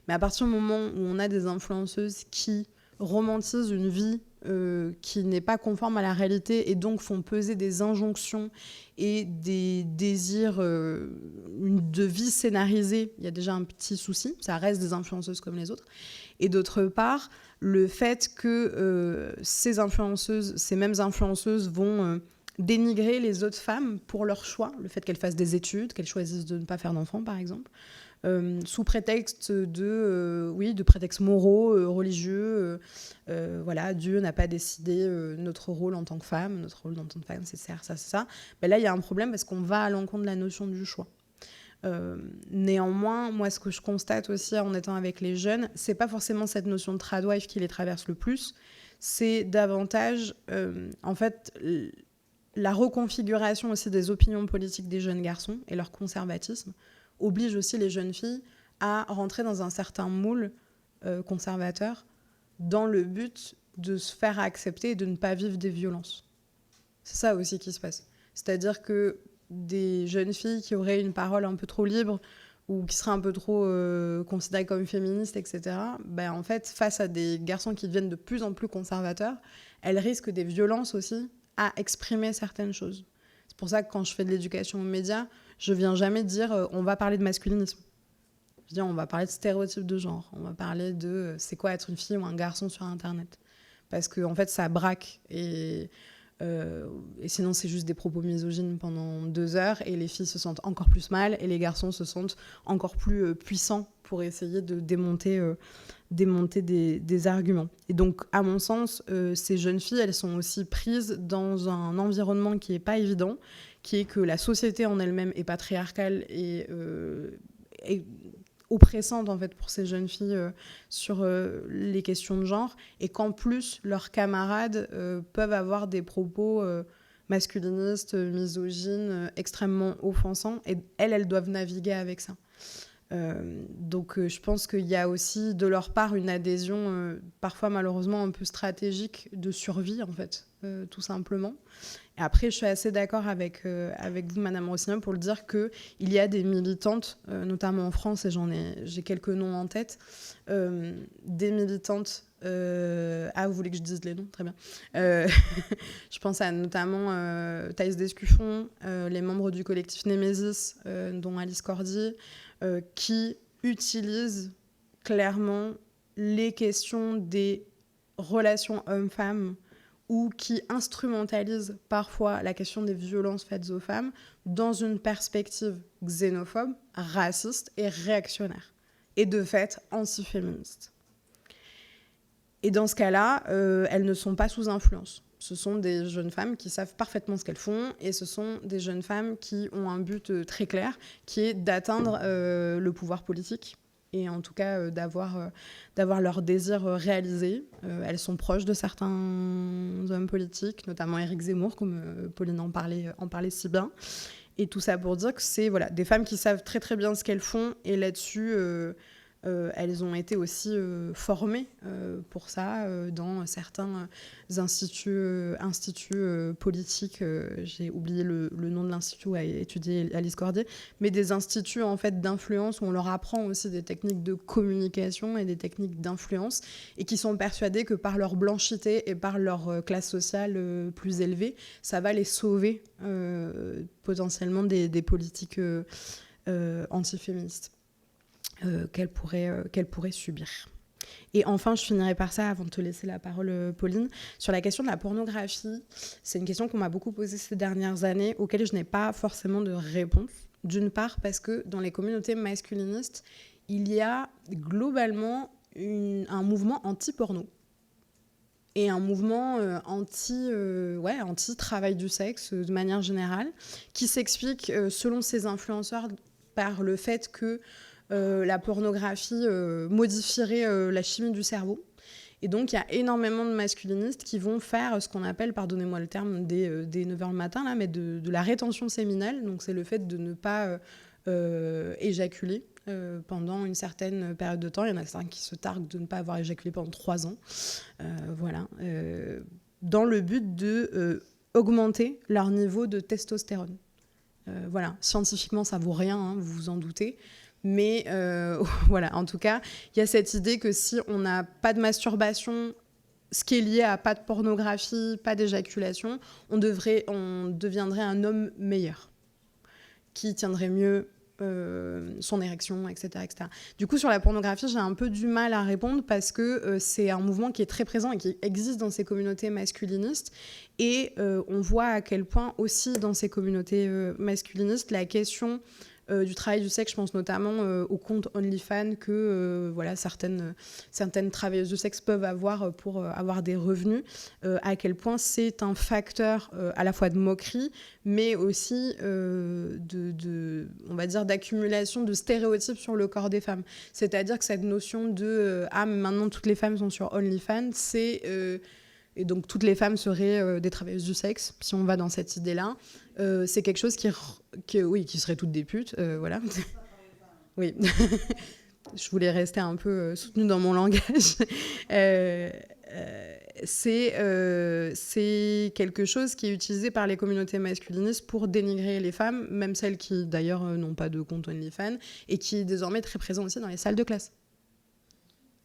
[SPEAKER 2] Mais à partir du moment où on a des influenceuses qui romantisent une vie qui n'est pas conforme à la réalité et donc font peser des injonctions et des désirs de vie scénarisée, il y a déjà un petit souci. Ça reste des influenceuses comme les autres. Et d'autre part, le fait que ces mêmes influenceuses vont dénigrer les autres femmes pour leur choix, le fait qu'elles fassent des études, qu'elles choisissent de ne pas faire d'enfants, par exemple, sous prétexte de prétextes moraux, religieux. Voilà, Dieu n'a pas décidé notre rôle en tant que femme, notre rôle en tant que femme, c'est ça, c'est ça. Ben là, il y a un problème parce qu'on va à l'encontre de la notion du choix. Néanmoins, moi, ce que je constate aussi en étant avec les jeunes, c'est pas forcément cette notion de tradwife qui les traverse le plus, c'est davantage, en fait, la reconfiguration aussi des opinions politiques des jeunes garçons et leur conservatisme oblige aussi les jeunes filles à rentrer dans un certain moule conservateur dans le but de se faire accepter et de ne pas vivre des violences. C'est ça aussi qui se passe. C'est-à-dire que des jeunes filles qui auraient une parole un peu trop libre ou qui seraient un peu trop considérées comme féministes, etc., ben, en fait, face à des garçons qui deviennent de plus en plus conservateurs, elles risquent des violences aussi à exprimer certaines choses. C'est pour ça que quand je fais de l'éducation aux médias, je viens jamais dire on va parler de masculinisme. Je dis on va parler de stéréotypes de genre, on va parler de c'est quoi être une fille ou un garçon sur Internet. Parce que en fait, ça braque et sinon c'est juste des propos misogynes pendant 2 heures et les filles se sentent encore plus mal et les garçons se sentent encore plus puissants pour essayer de démonter des arguments. Et donc à mon sens, ces jeunes filles, elles sont aussi prises dans un environnement qui n'est pas évident, qui est que la société en elle-même est patriarcale et oppressante en fait pour ces jeunes filles sur les questions de genre, et qu'en plus leurs camarades peuvent avoir des propos masculinistes, misogynes, extrêmement offensants, et elles doivent naviguer avec ça. Donc je pense qu'il y a aussi de leur part une adhésion parfois malheureusement un peu stratégique de survie en fait, tout simplement. Et après je suis assez d'accord avec vous Madame Rossignol pour le dire qu'il y a des militantes, notamment en France, et j'ai quelques noms en tête, des militantes. Vous voulez que je dise les noms? Très bien. Je pense à notamment Thaïs Descuffon, les membres du collectif Némésis, dont Alice Cordier, qui utilisent clairement les questions des relations hommes-femmes ou qui instrumentalisent parfois la question des violences faites aux femmes dans une perspective xénophobe, raciste et réactionnaire, et de fait anti-féministe. Et dans ce cas-là, elles ne sont pas sous influence. Ce sont des jeunes femmes qui savent parfaitement ce qu'elles font, et ce sont des jeunes femmes qui ont un but très clair, qui est d'atteindre le pouvoir politique, et en tout cas d'avoir leurs désirs réalisés. Elles sont proches de certains hommes politiques, notamment Éric Zemmour, comme Pauline en parlait si bien. Et tout ça pour dire que c'est des femmes qui savent très très bien ce qu'elles font, et là-dessus... elles ont été aussi formées pour ça dans certains instituts politiques. J'ai oublié le nom de l'institut où a étudié Alice Cordier, mais des instituts en fait d'influence où on leur apprend aussi des techniques de communication et des techniques d'influence, et qui sont persuadés que par leur blanchité et par leur classe sociale plus élevée, ça va les sauver potentiellement des politiques antiféministes qu'elle pourrait subir. Et enfin, je finirai par ça, avant de te laisser la parole, Pauline, sur la question de la pornographie. C'est une question qu'on m'a beaucoup posée ces dernières années, auquel je n'ai pas forcément de réponse. D'une part, parce que dans les communautés masculinistes, il y a globalement un mouvement anti-porno et un mouvement anti-travail du sexe de manière générale, qui s'explique, selon ces influenceurs, par le fait que la pornographie modifierait la chimie du cerveau. Et donc, il y a énormément de masculinistes qui vont faire ce qu'on appelle, pardonnez-moi le terme, dès 9h le matin, là, mais de la rétention séminale. Donc, c'est le fait de ne pas éjaculer pendant une certaine période de temps. Il y en a certains qui se targuent de ne pas avoir éjaculé pendant 3 ans. Dans le but de augmenter leur niveau de testostérone. Scientifiquement, ça vaut rien, hein, vous vous en doutez. Mais en tout cas, il y a cette idée que si on n'a pas de masturbation, ce qui est lié à pas de pornographie, pas d'éjaculation, on deviendrait un homme meilleur, qui tiendrait mieux son érection, etc., etc. Du coup, sur la pornographie, j'ai un peu du mal à répondre parce que c'est un mouvement qui est très présent et qui existe dans ces communautés masculinistes. Et on voit à quel point aussi dans ces communautés masculinistes, la question du travail du sexe, je pense notamment au compte OnlyFans que certaines travailleuses du sexe peuvent avoir pour avoir des revenus, à quel point c'est un facteur à la fois de moquerie, mais aussi on va dire, d'accumulation de stéréotypes sur le corps des femmes. C'est-à-dire que cette notion de maintenant toutes les femmes sont sur OnlyFans, et donc toutes les femmes seraient des travailleuses du sexe, si on va dans cette idée-là. C'est quelque chose qui serait toutes des putes, voilà. Oui, je voulais rester un peu soutenue dans mon langage. C'est quelque chose qui est utilisé par les communautés masculinistes pour dénigrer les femmes, même celles qui d'ailleurs n'ont pas de compte OnlyFans, et qui est désormais très présent aussi dans les salles de classe.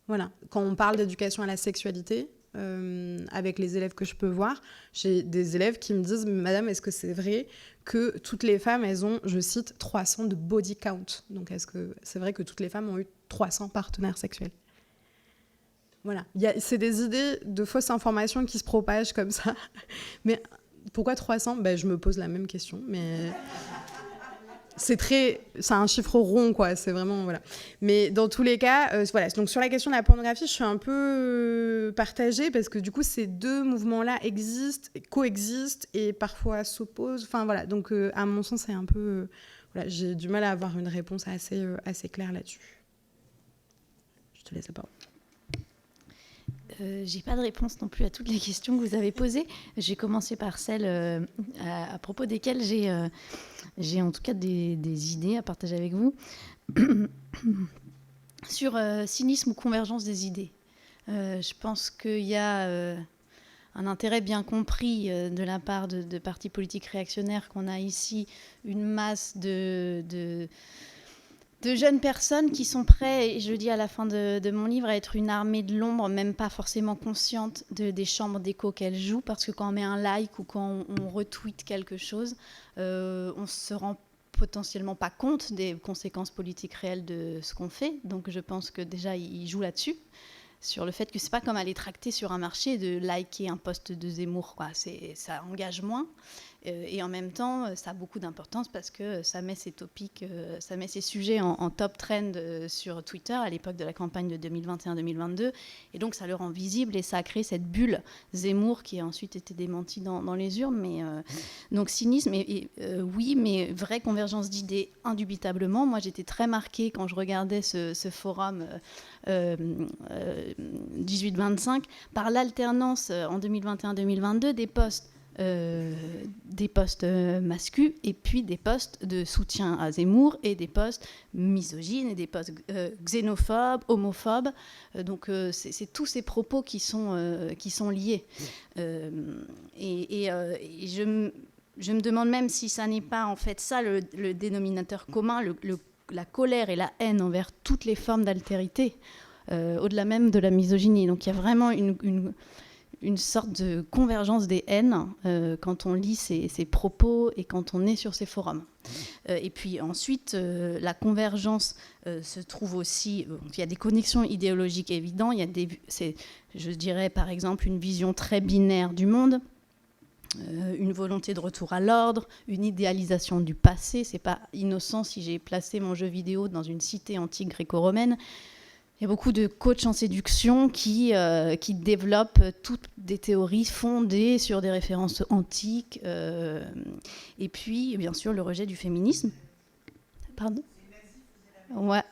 [SPEAKER 2] Voilà, quand on parle d'éducation à la sexualité, avec les élèves que je peux voir, j'ai des élèves qui me disent « Madame, est-ce que c'est vrai que toutes les femmes, elles ont, je cite, 300 de body count ?» Donc, est-ce que c'est vrai que toutes les femmes ont eu 300 partenaires sexuels ? Voilà. C'est des idées de fausses informations qui se propagent comme ça. Mais pourquoi 300 ? Je me pose la même question, mais... C'est un chiffre rond, quoi. C'est vraiment, voilà. Mais dans tous les cas, Donc sur la question de la pornographie, je suis un peu partagée parce que du coup, ces deux mouvements-là coexistent et parfois s'opposent. Enfin voilà. Donc à mon sens, c'est un peu, j'ai du mal à avoir une réponse assez claire là-dessus. Je te laisse la parole.
[SPEAKER 4] J'ai pas de réponse non plus à toutes les questions que vous avez posées. J'ai commencé par celles à propos desquelles j'ai en tout cas des idées à partager avec vous. Sur cynisme ou convergence des idées. Je pense qu'il y a un intérêt bien compris de la part de partis politiques réactionnaires qu'on a ici une masse de jeunes personnes qui sont prêts, et je le dis à la fin de mon livre, à être une armée de l'ombre, même pas forcément consciente des chambres d'écho qu'elles jouent, parce que quand on met un like ou quand on retweet quelque chose, on se rend potentiellement pas compte des conséquences politiques réelles de ce qu'on fait. Donc je pense que déjà, ils jouent là-dessus, sur le fait que c'est pas comme aller tracter sur un marché et de liker un post de Zemmour, quoi. Ça engage moins. Et en même temps, ça a beaucoup d'importance parce que ça met ces topics, ça met ces sujets en top trend sur Twitter à l'époque de la campagne de 2021-2022. Et donc, ça le rend visible et ça a créé cette bulle Zemmour qui a ensuite été démentie dans les urnes. Mais, donc, cynisme, oui, mais vraie convergence d'idées, indubitablement. Moi, j'étais très marquée quand je regardais ce forum 18-25 par l'alternance en 2021-2022 des posts des posts masculins et puis des posts de soutien à Zemmour et des posts misogynes et des posts xénophobes, homophobes. Donc c'est tous ces propos qui sont liés. Et je me demande même si ça n'est pas en fait ça le dénominateur commun, la colère et la haine envers toutes les formes d'altérité, au-delà même de la misogynie. Donc il y a vraiment une sorte de convergence des haines quand on lit ces propos et quand on est sur ces forums. Et puis ensuite, la convergence se trouve aussi... il y a des connexions idéologiques évidentes. Il y a je dirais par exemple une vision très binaire du monde, une volonté de retour à l'ordre, une idéalisation du passé. C'est pas innocent si j'ai placé mon jeu vidéo dans une cité antique gréco-romaine. Il y a beaucoup de coachs en séduction qui développent toutes des théories fondées sur des références antiques. Et puis, bien sûr, le rejet du féminisme. Pardon ? Ouais.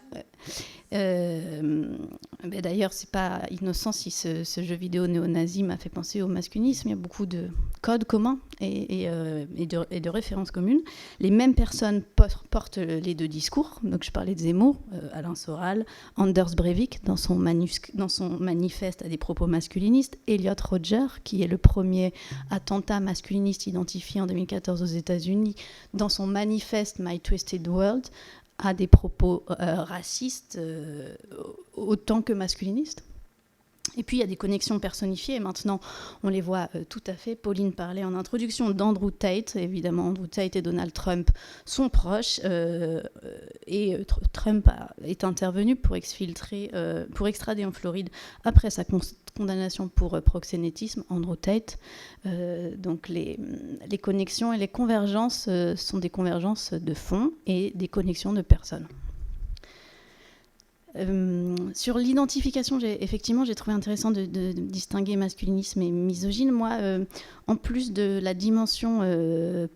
[SPEAKER 4] Mais d'ailleurs, c'est pas innocent si ce jeu vidéo néo-nazi m'a fait penser au masculinisme. Il y a beaucoup de codes communs et de références communes. Les mêmes personnes portent les deux discours. Donc, je parlais de Zemmour, Alain Soral, Anders Breivik dans son manifeste à des propos masculinistes, Elliot Rodger, qui est le premier attentat masculiniste identifié en 2014 aux États-Unis, dans son manifeste My Twisted World, à des propos racistes autant que masculinistes. Et puis il y a des connexions personnifiées, et maintenant on les voit tout à fait. Pauline parlait en introduction d'Andrew Tate. Évidemment, Andrew Tate et Donald Trump sont proches, et Trump est intervenu pour extrader en Floride après sa condamnation pour proxénétisme, Andrew Tate. Donc les connexions et les convergences sont des convergences de fond et des connexions de personnes. Sur l'identification, j'ai trouvé intéressant de distinguer masculinisme et misogyne. Moi, en plus de la dimension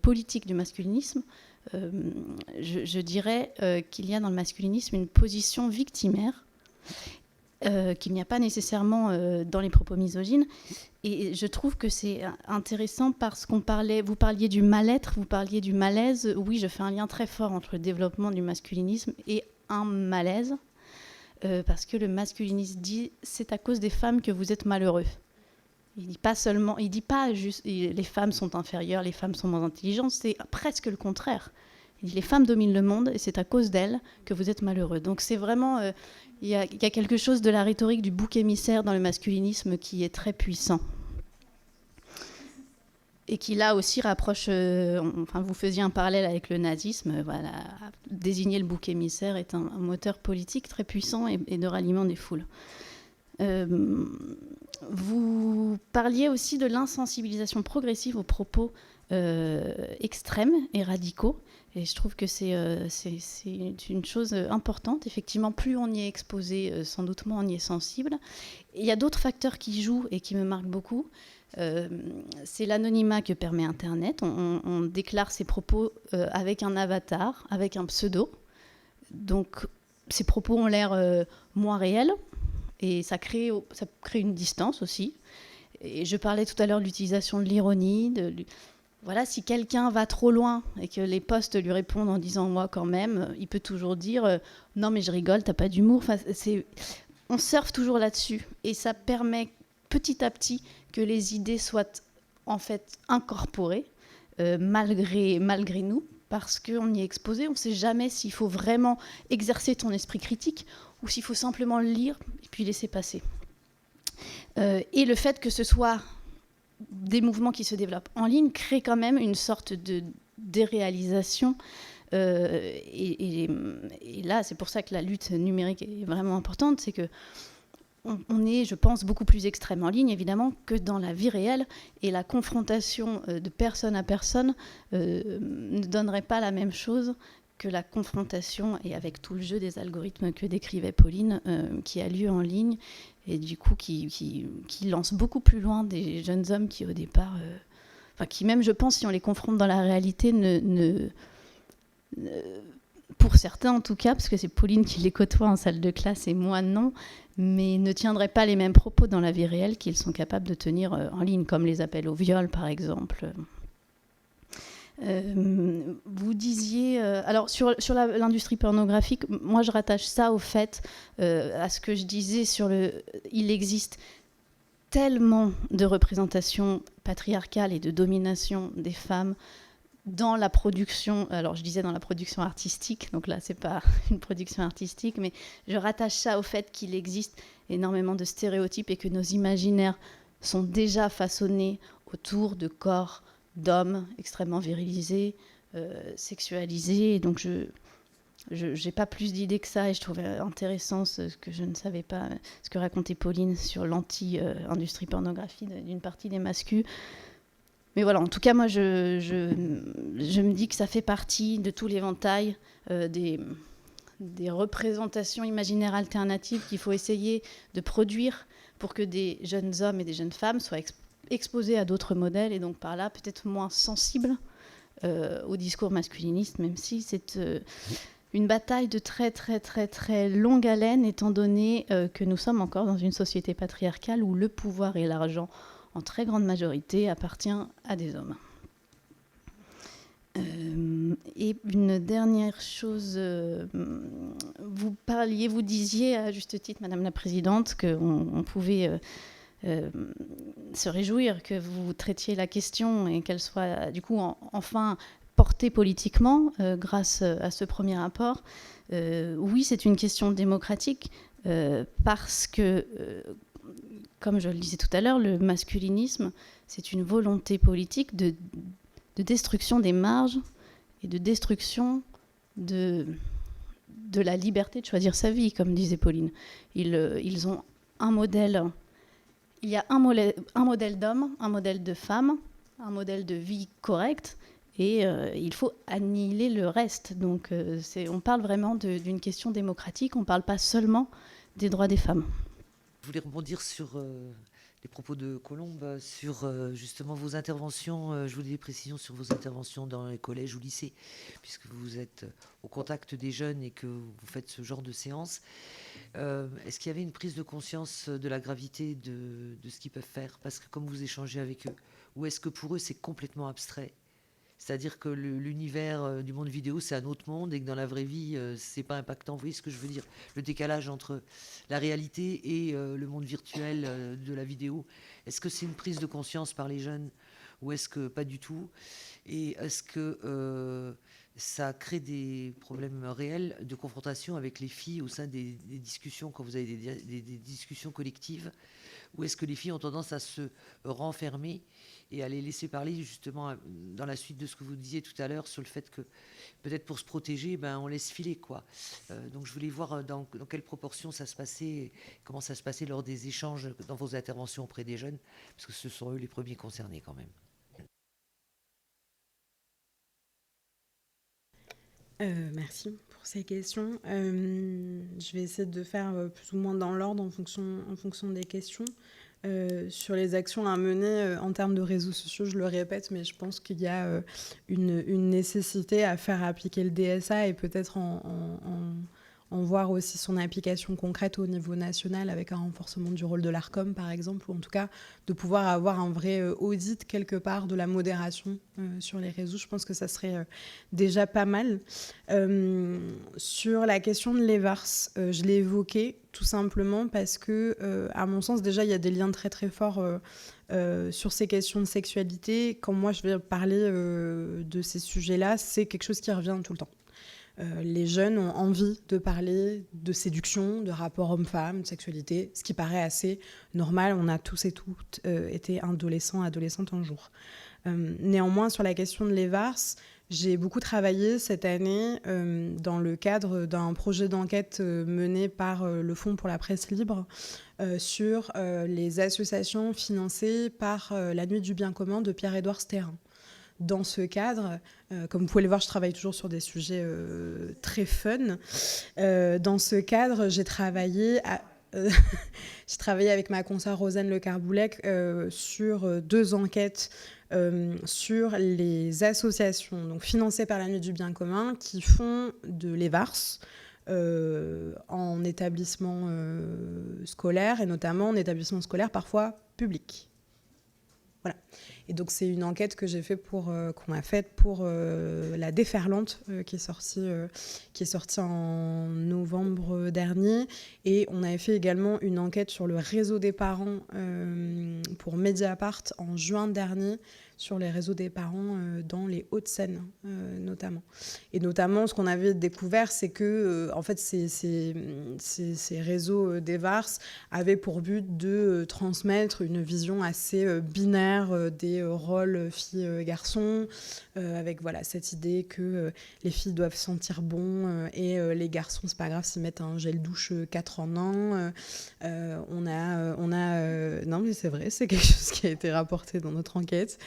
[SPEAKER 4] politique du masculinisme, je dirais qu'il y a dans le masculinisme une position victimaire qu'il n'y a pas nécessairement dans les propos misogynes. Et je trouve que c'est intéressant parce vous parliez du mal-être, vous parliez du malaise. Oui, je fais un lien très fort entre le développement du masculinisme et un malaise. Parce que le masculinisme dit c'est à cause des femmes que vous êtes malheureux. Il dit pas juste les femmes sont inférieures, les femmes sont moins intelligentes, c'est presque le contraire. Il dit les femmes dominent le monde et c'est à cause d'elles que vous êtes malheureux. Donc c'est vraiment il y a quelque chose de la rhétorique du bouc émissaire dans le masculinisme qui est très puissant. Et qui là aussi rapproche, vous faisiez un parallèle avec le nazisme, voilà, désigner le bouc émissaire est un moteur politique très puissant et de ralliement des foules. Vous parliez aussi de l'insensibilisation progressive aux propos extrêmes et radicaux, et je trouve que c'est une chose importante. Effectivement, plus on y est exposé, sans doute moins on y est sensible. Et il y a d'autres facteurs qui jouent et qui me marquent beaucoup. C'est l'anonymat que permet Internet. On déclare ses propos avec un avatar, avec un pseudo. Donc, ces propos ont l'air moins réels et ça crée une distance aussi. Et je parlais tout à l'heure de l'utilisation de l'ironie. Voilà, si quelqu'un va trop loin et que les posts lui répondent en disant « moi quand même », il peut toujours dire « non mais je rigole, t'as pas d'humour ». Enfin, on surfe toujours là-dessus et ça permet petit à petit que les idées soient en fait incorporées malgré nous, parce qu'on y est exposé. On ne sait jamais s'il faut vraiment exercer ton esprit critique ou s'il faut simplement le lire et puis laisser passer. Et le fait que ce soit des mouvements qui se développent en ligne crée quand même une sorte de déréalisation. Et là, c'est pour ça que la lutte numérique est vraiment importante, c'est que on est, je pense, beaucoup plus extrême en ligne, évidemment, que dans la vie réelle. Et la confrontation de personne à personne ne donnerait pas la même chose que la confrontation, et avec tout le jeu des algorithmes que décrivait Pauline, qui a lieu en ligne, et du coup qui lance beaucoup plus loin des jeunes hommes qui, au départ... qui même, je pense, si on les confronte dans la réalité, pour certains en tout cas, parce que c'est Pauline qui les côtoie en salle de classe et moi non, mais ne tiendraient pas les mêmes propos dans la vie réelle qu'ils sont capables de tenir en ligne, comme les appels au viol par exemple. Vous disiez... alors sur l'industrie pornographique, moi je rattache ça au fait, à ce que je disais sur le... Il existe tellement de représentations patriarcales et de domination des femmes dans la production, alors je disais dans la production artistique, donc là c'est pas une production artistique, mais je rattache ça au fait qu'il existe énormément de stéréotypes et que nos imaginaires sont déjà façonnés autour de corps d'hommes extrêmement virilisés, sexualisés, et donc je n'ai pas plus d'idées que ça, et je trouvais intéressant ce que je ne savais pas, ce que racontait Pauline sur l'anti-industrie pornographie d'une partie des mascus. Mais voilà, en tout cas, moi, je me dis que ça fait partie de tout l'éventail des représentations imaginaires alternatives qu'il faut essayer de produire pour que des jeunes hommes et des jeunes femmes soient exposés à d'autres modèles, et donc par là, peut-être moins sensibles au discours masculiniste, même si c'est une bataille de très, très, très, très longue haleine, étant donné que nous sommes encore dans une société patriarcale où le pouvoir et l'argent, en très grande majorité, appartient à des hommes. Et une dernière chose, vous disiez à juste titre, Madame la Présidente, qu'on pouvait se réjouir que vous traitiez la question et qu'elle soit du coup enfin portée politiquement grâce à ce premier rapport. Oui, c'est une question démocratique parce que... comme je le disais tout à l'heure, le masculinisme, c'est une volonté politique de destruction des marges et de destruction de la liberté de choisir sa vie, comme disait Pauline. Ils ont un modèle. Il y a un modèle d'homme, un modèle de femme, un modèle de vie correct, et il faut annihiler le reste. Donc on parle vraiment d'une question démocratique, on ne parle pas seulement des droits des femmes.
[SPEAKER 7] Je voulais rebondir sur les propos de Colombe, sur justement vos interventions. Je voulais des précisions sur vos interventions dans les collèges ou lycées, puisque vous êtes au contact des jeunes et que vous faites ce genre de séances. Est-ce qu'il y avait une prise de conscience de la gravité de ce qu'ils peuvent faire? Parce que comme vous échangez avec eux, ou est-ce que pour eux c'est complètement abstrait? C'est-à-dire que l'univers du monde vidéo, c'est un autre monde, et que dans la vraie vie, c'est pas impactant. Vous voyez ce que je veux dire? Le décalage entre la réalité et le monde virtuel de la vidéo. Est-ce que c'est une prise de conscience par les jeunes, ou est-ce que pas du tout? Et est-ce que ça crée des problèmes réels de confrontation avec les filles au sein des discussions, quand vous avez des discussions collectives? Ou est-ce que les filles ont tendance à se renfermer et à les laisser parler, justement, dans la suite de ce que vous disiez tout à l'heure, sur le fait que, peut-être pour se protéger, on laisse filer, quoi. Donc je voulais voir dans quelle proportion ça se passait, comment ça se passait lors des échanges, dans vos interventions auprès des jeunes, parce que ce sont eux les premiers concernés, quand même.
[SPEAKER 2] Merci pour ces questions. Je vais essayer de faire plus ou moins dans l'ordre en fonction des questions. Sur les actions à mener en termes de réseaux sociaux, je le répète, mais je pense qu'il y a une nécessité à faire appliquer le DSA et peut-être en voir aussi son application concrète au niveau national avec un renforcement du rôle de l'Arcom, par exemple, ou en tout cas de pouvoir avoir un vrai audit quelque part de la modération sur les réseaux. Je pense que ça serait déjà pas mal. Sur la question de l'EVARS, je l'ai évoqué tout simplement parce que, à mon sens, déjà, il y a des liens très très forts sur ces questions de sexualité. Quand moi je vais parler de ces sujets-là, c'est quelque chose qui revient tout le temps. Les jeunes ont envie de parler de séduction, de rapport homme-femme, de sexualité, ce qui paraît assez normal. On a tous et toutes été adolescents, adolescentes un jour. Néanmoins, sur la question de l'EVARS, j'ai beaucoup travaillé cette année dans le cadre d'un projet d'enquête mené par le Fonds pour la presse libre sur les associations financées par la Nuit du bien commun de Pierre-Édouard Stérin. Dans ce cadre, comme vous pouvez le voir, je travaille toujours sur des sujets très fun. Dans ce cadre, j'ai travaillé j'ai travaillé avec ma consoeur Rosane Le Carboulec sur 2 enquêtes sur les associations donc, financées par la Nuit du Bien Commun qui font de l'EVARS en établissement scolaire et notamment en établissement scolaire parfois public. Voilà. Et donc c'est une enquête que j'ai fait qu'on a faite pour La Déferlante qui est sortie en novembre dernier. Et on avait fait également une enquête sur le réseau des parents pour Mediapart en juin dernier, sur les réseaux des parents dans les Hauts-de-Seine notamment. Et notamment, ce qu'on avait découvert, c'est que en fait, ces réseaux d'EVARS avaient pour but de transmettre une vision assez binaire des rôles filles-garçons, avec voilà, cette idée que les filles doivent sentir bon et les garçons, c'est pas grave s'ils mettent un gel douche 4 en 1. On a non mais c'est vrai, c'est quelque chose qui a été rapporté dans notre enquête.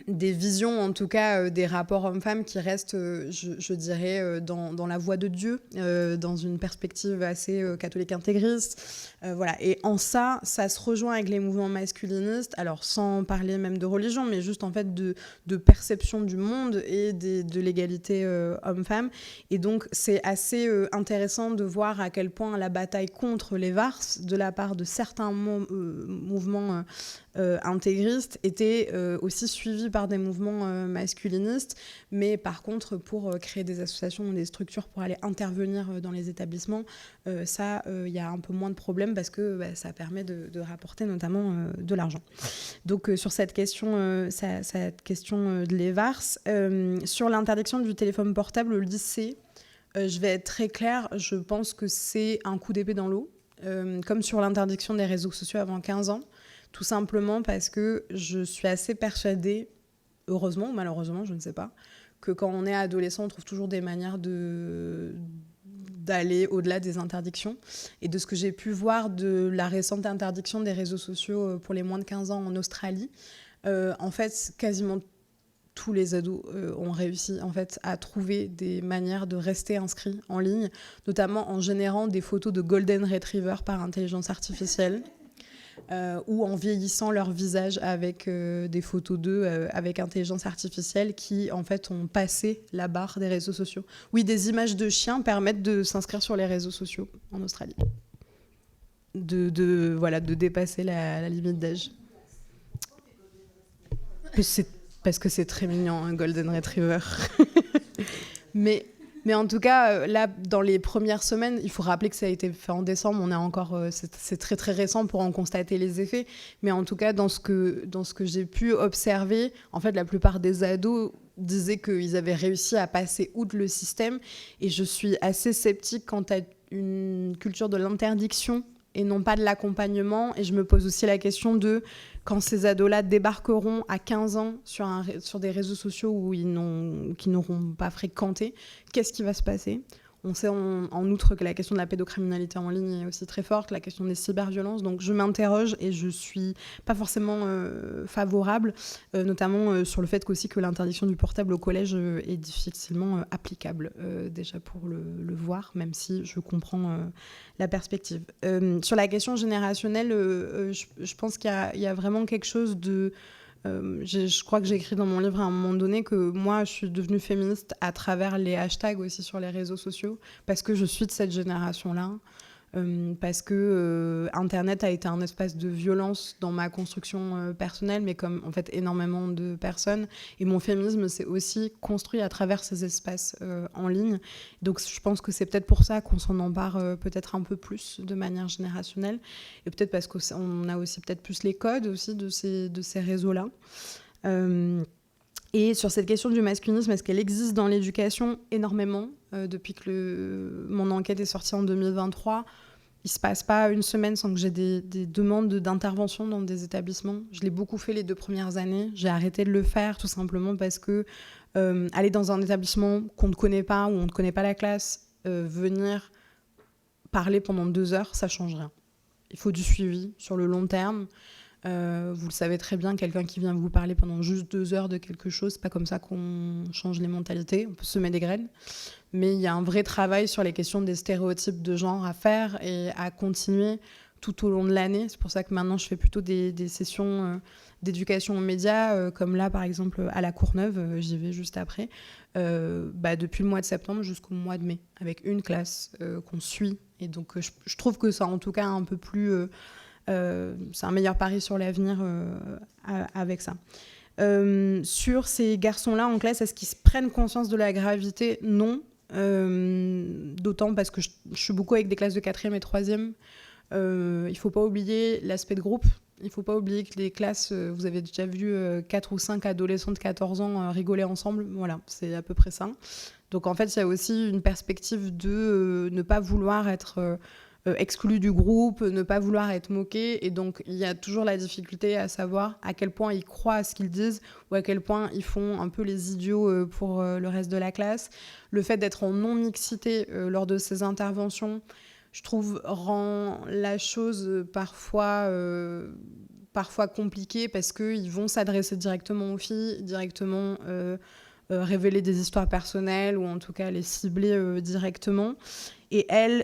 [SPEAKER 2] Des visions, en tout cas, des rapports hommes-femmes qui restent, je dirais, dans la voie de Dieu, dans une perspective assez catholique intégriste. Voilà. Et en ça se rejoint avec les mouvements masculinistes, alors sans parler même de religion, mais juste en fait de perception du monde et de l'égalité homme-femme. Et donc, c'est assez intéressant de voir à quel point la bataille contre les VARS, de la part de certains mouvements intégristes, était aussi suivie par des mouvements masculinistes, mais par contre, pour créer des associations ou des structures pour aller intervenir dans les établissements, ça, y a un peu moins de problèmes parce que ça permet de rapporter notamment de l'argent. Donc, sur cette question de l'EVARS, sur l'interdiction du téléphone portable au lycée, je vais être très claire, je pense que c'est un coup d'épée dans l'eau, comme sur l'interdiction des réseaux sociaux avant 15 ans, tout simplement parce que je suis assez persuadée, heureusement ou malheureusement, je ne sais pas, que quand on est adolescent, on trouve toujours des manières d'aller au-delà des interdictions. Et de ce que j'ai pu voir de la récente interdiction des réseaux sociaux pour les moins de 15 ans en Australie, en fait, quasiment tous les ados ont réussi en fait, à trouver des manières de rester inscrits en ligne, notamment en générant des photos de Golden Retriever par intelligence artificielle. Ou en vieillissant leur visage avec des photos d'eux avec intelligence artificielle qui, en fait, ont passé la barre des réseaux sociaux. Oui, des images de chiens permettent de s'inscrire sur les réseaux sociaux en Australie. De dépasser la limite d'âge. Parce que c'est très mignon, un Golden Retriever. Mais en tout cas, là, dans les premières semaines, il faut rappeler que ça a été fait en décembre. On est encore, c'est très très récent pour en constater les effets. Mais en tout cas, dans ce que j'ai pu observer, en fait, la plupart des ados disaient qu'ils avaient réussi à passer outre le système. Et je suis assez sceptique quant à une culture de l'interdiction et non pas de l'accompagnement. Et je me pose aussi la question de quand ces ados-là débarqueront à 15 ans sur des réseaux sociaux qu'ils n'auront pas fréquenté, qu'est-ce qui va se passer ? On sait en outre que la question de la pédocriminalité en ligne est aussi très forte, la question des cyberviolences. Donc je m'interroge et je ne suis pas forcément favorable, notamment sur le fait qu'aussi que l'interdiction du portable au collège est difficilement applicable, déjà pour le voir, même si je comprends la perspective. Sur la question générationnelle, je pense qu'il y a vraiment quelque chose de... je crois que j'ai écrit dans mon livre à un moment donné que moi, je suis devenue féministe à travers les hashtags aussi sur les réseaux sociaux, parce que je suis de cette génération-là, parce que Internet a été un espace de violence dans ma construction personnelle, mais comme en fait énormément de personnes. Et mon féminisme s'est aussi construit à travers ces espaces en ligne. Donc je pense que c'est peut-être pour ça qu'on s'en empare peut-être un peu plus de manière générationnelle, et peut-être parce qu'on a aussi peut-être plus les codes aussi de ces réseaux-là. Et sur cette question du masculinisme, est-ce qu'elle existe dans l'éducation ? Énormément. Depuis que mon enquête est sortie en 2023, il ne se passe pas une semaine sans que j'ai des demandes d'intervention dans des établissements. Je l'ai beaucoup fait les 2 premières années. J'ai arrêté de le faire tout simplement parce que aller dans un établissement qu'on ne connaît pas, où on ne connaît pas la classe, venir parler pendant 2 heures, ça ne change rien. Il faut du suivi sur le long terme. Vous le savez très bien, quelqu'un qui vient vous parler pendant juste 2 heures de quelque chose, c'est pas comme ça qu'on change les mentalités. On peut semer des graines, Mais il y a un vrai travail sur les questions des stéréotypes de genre à faire et à continuer tout au long de l'année. C'est pour ça que maintenant, je fais plutôt des sessions d'éducation aux médias, comme là, par exemple, à la Courneuve, j'y vais juste après, depuis le mois de septembre jusqu'au mois de mai, avec une classe qu'on suit. Et donc, je trouve que ça, en tout cas, un peu plus... c'est un meilleur pari sur l'avenir avec ça. Sur ces garçons-là en classe, est-ce qu'ils se prennent conscience de la gravité ? Non. D'autant parce que je suis beaucoup avec des classes de 4e et 3e. Il ne faut pas oublier l'aspect de groupe. Il ne faut pas oublier que les classes, vous avez déjà vu 4 ou 5 adolescents de 14 ans rigoler ensemble. Voilà, c'est à peu près ça. Donc en fait, il y a aussi une perspective de ne pas vouloir être exclu du groupe, ne pas vouloir être moqué. Et donc, il y a toujours la difficulté à savoir à quel point ils croient à ce qu'ils disent ou à quel point ils font un peu les idiots pour le reste de la classe. Le fait d'être en non-mixité lors de ces interventions, je trouve, rend la chose parfois compliquée parce qu'ils vont s'adresser directement aux filles, directement révéler des histoires personnelles ou en tout cas les cibler directement. Et elles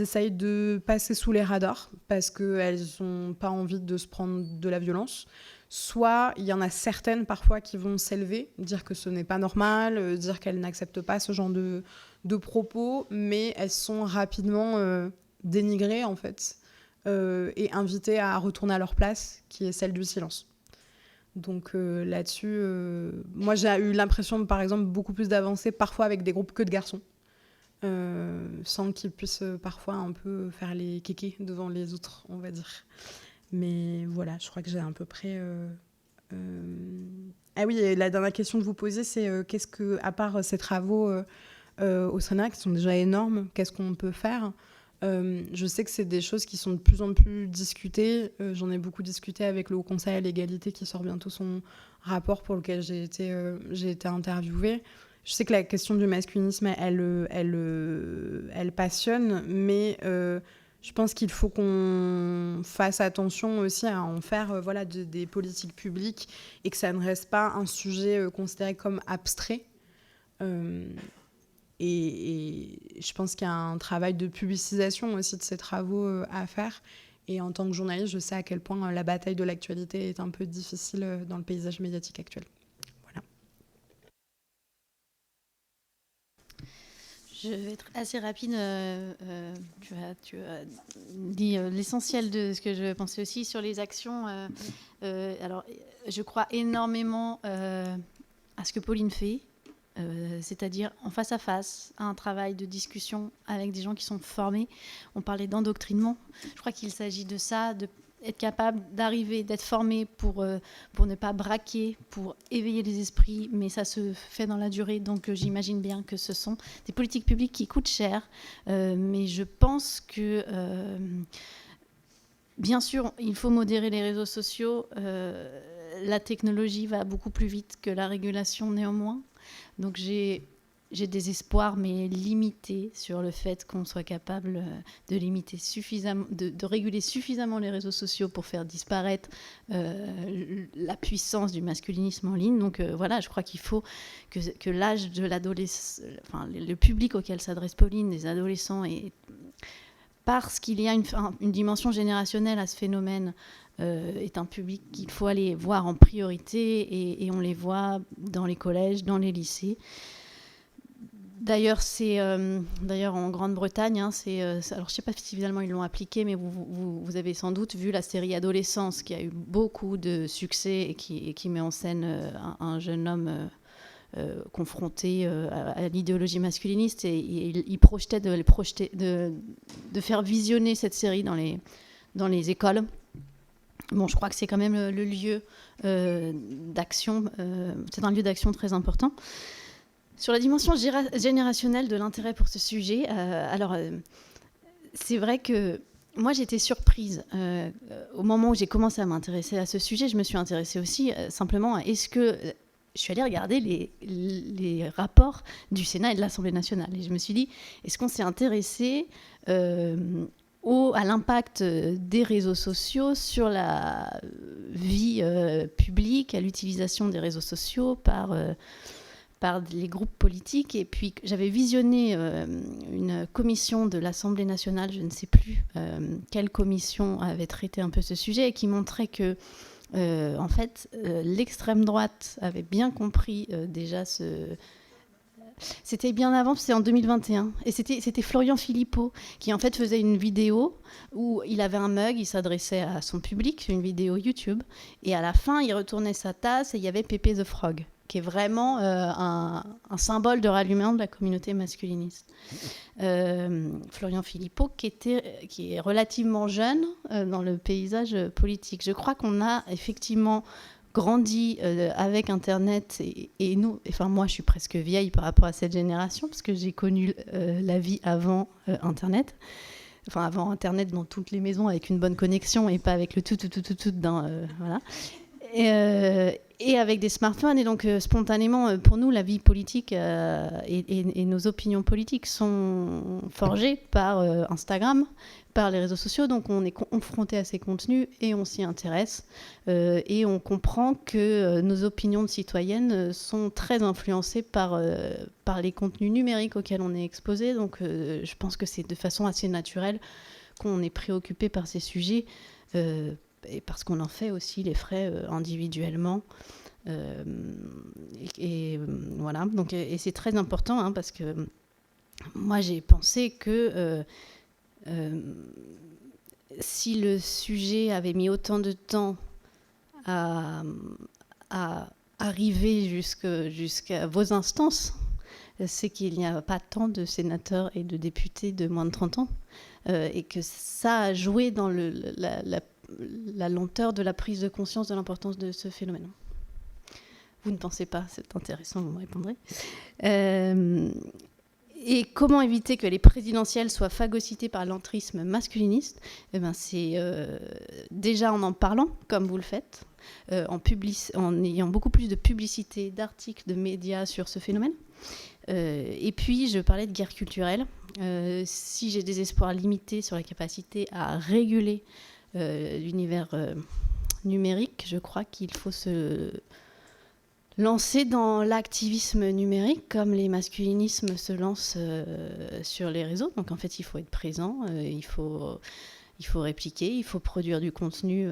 [SPEAKER 2] essayent de passer sous les radars parce qu'elles n'ont pas envie de se prendre de la violence. Soit il y en a certaines parfois qui vont s'élever, dire que ce n'est pas normal, dire qu'elles n'acceptent pas ce genre de propos, mais elles sont rapidement dénigrées en fait et invitées à retourner à leur place, qui est celle du silence. Donc là-dessus, moi j'ai eu l'impression, par exemple, beaucoup plus d'avancer parfois avec des groupes que de garçons. Sans qu'ils puissent parfois un peu faire les kékés devant les autres, on va dire. Mais voilà, je crois que j'ai à peu près... Ah oui, et la dernière question que vous posez, c'est qu'est-ce que, à part ces travaux au Sénat, qui sont déjà énormes, qu'est-ce qu'on peut faire ? Je sais que c'est des choses qui sont de plus en plus discutées. J'en ai beaucoup discuté avec le Haut Conseil à l'égalité qui sort bientôt son rapport pour lequel j'ai été interviewée. Je sais que la question du masculinisme, elle passionne, mais je pense qu'il faut qu'on fasse attention aussi à en faire des politiques publiques et que ça ne reste pas un sujet considéré comme abstrait. Et je pense qu'il y a un travail de publicisation aussi de ces travaux à faire. Et en tant que journaliste, je sais à quel point la bataille de l'actualité est un peu difficile dans le paysage médiatique actuel.
[SPEAKER 4] Je vais être assez rapide. Tu as dit l'essentiel de ce que je pensais aussi sur les actions. Alors, je crois énormément à ce que Pauline fait, c'est-à-dire en face à face, un travail de discussion avec des gens qui sont formés. On parlait d'endoctrinement. Je crois qu'il s'agit de ça, être capable d'arriver, d'être formé pour ne pas braquer, pour éveiller les esprits, mais ça se fait dans la durée, donc j'imagine bien que ce sont des politiques publiques qui coûtent cher, mais je pense que, bien sûr, il faut modérer les réseaux sociaux, la technologie va beaucoup plus vite que la régulation néanmoins, donc j'ai des espoirs, mais limités, sur le fait qu'on soit capable de limiter suffisamment, de réguler suffisamment les réseaux sociaux pour faire disparaître la puissance du masculinisme en ligne. Donc voilà, je crois qu'il faut que l'âge de l'adolescent, enfin le public auquel s'adresse Pauline, les adolescents, parce qu'il y a une dimension générationnelle à ce phénomène, est un public qu'il faut aller voir en priorité, et on les voit dans les collèges, dans les lycées. D'ailleurs, en Grande-Bretagne, alors je ne sais pas si évidemment ils l'ont appliqué, mais vous avez sans doute vu la série Adolescence, qui a eu beaucoup de succès et qui met en scène un jeune homme confronté à l'idéologie masculiniste, et il projetait de faire visionner cette série dans les écoles. Bon, je crois que c'est quand même le lieu d'action, c'est un lieu d'action très important. Sur la dimension générationnelle de l'intérêt pour ce sujet, c'est vrai que moi j'étais surprise. Au moment où j'ai commencé à m'intéresser à ce sujet, je me suis intéressée aussi simplement à je suis allée regarder les rapports du Sénat et de l'Assemblée nationale. Et je me suis dit, est-ce qu'on s'est intéressé à l'impact des réseaux sociaux sur la vie publique, à l'utilisation des réseaux sociaux par par les groupes politiques. Et puis j'avais visionné une commission de l'Assemblée nationale, je ne sais plus quelle commission avait traité un peu ce sujet, et qui montrait que en fait l'extrême droite avait bien compris déjà c'était bien avant, c'est en 2021. Et c'était Florian Philippot qui en fait faisait une vidéo où il avait un mug, il s'adressait à son public, une vidéo YouTube. Et à la fin, il retournait sa tasse et il y avait Pépé the Frog, qui est vraiment un symbole de ralliement de la communauté masculiniste. Florian Philippot, qui est relativement jeune dans le paysage politique. Je crois qu'on a effectivement grandi avec Internet et nous, enfin moi je suis presque vieille par rapport à cette génération parce que j'ai connu la vie avant Internet, enfin avant Internet dans toutes les maisons avec une bonne connexion et pas avec le tout dans voilà. Et avec des smartphones, et donc spontanément pour nous la vie politique et nos opinions politiques sont forgées par Instagram, par les réseaux sociaux, donc on est confronté à ces contenus et on s'y intéresse et on comprend que nos opinions de citoyennes sont très influencées par les contenus numériques auxquels on est exposé, donc je pense que c'est de façon assez naturelle qu'on est préoccupé par ces sujets et parce qu'on en fait aussi les frais individuellement. Voilà, donc, et c'est très important hein, parce que moi j'ai pensé que si le sujet avait mis autant de temps à arriver jusqu'à vos instances, c'est qu'il n'y a pas tant de sénateurs et de députés de moins de 30 ans et que ça a joué dans la lenteur de la prise de conscience de l'importance de ce phénomène. Vous ne pensez pas, c'est intéressant, vous me répondrez. Et comment éviter que les présidentielles soient phagocytées par l'entrisme masculiniste ? Eh ben, c'est déjà en parlant, comme vous le faites, en ayant beaucoup plus de publicité, d'articles, de médias sur ce phénomène. Et puis, je parlais de guerre culturelle. Si j'ai des espoirs limités sur la capacité à réguler l'univers numérique, je crois qu'il faut se lancer dans l'activisme numérique comme les masculinismes se lancent sur les réseaux. Donc en fait, il faut être présent, il faut répliquer, il faut produire du contenu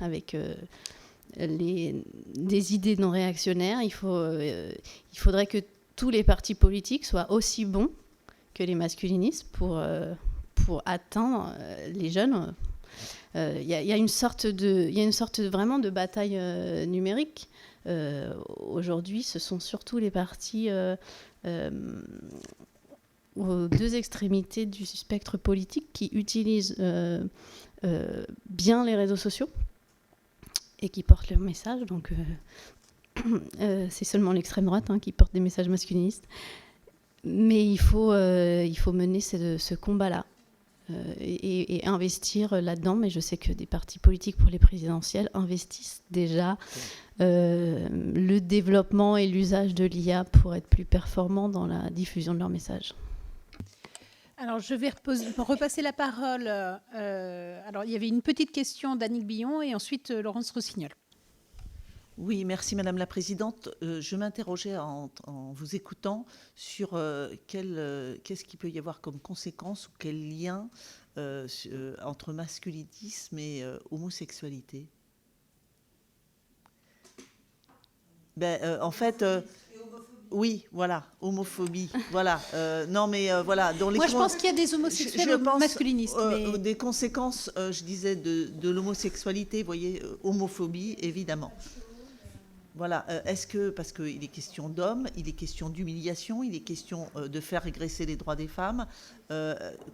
[SPEAKER 4] avec des idées non réactionnaires. Il faudrait que tous les partis politiques soient aussi bons que les masculinistes pour atteindre les jeunes. Il y a une sorte vraiment de bataille numérique. Aujourd'hui, ce sont surtout les partis aux deux extrémités du spectre politique qui utilisent bien les réseaux sociaux et qui portent leur message. Donc, c'est seulement l'extrême droite qui porte des messages masculinistes. Mais il faut mener ce combat-là. Et investir là-dedans, mais je sais que des partis politiques pour les présidentielles investissent déjà le développement et l'usage de l'IA pour être plus performants dans la diffusion de leurs messages.
[SPEAKER 3] Alors, je vais repasser la parole. Alors, il y avait une petite question d'Annick Billon et ensuite Laurence Rossignol.
[SPEAKER 6] Oui, merci Madame la Présidente. Je m'interrogeais en vous écoutant sur qu'est-ce qu'il peut y avoir comme conséquence ou quel lien entre masculinisme et homosexualité. En fait, oui, voilà, homophobie, voilà. Non, mais voilà.
[SPEAKER 3] Moi, je pense qu'il y a des homosexuels masculinistes. Mais...
[SPEAKER 6] des conséquences, je disais, de l'homosexualité, vous voyez, homophobie, évidemment. Voilà, parce qu'il est question d'hommes, il est question d'humiliation, il est question de faire régresser les droits des femmes.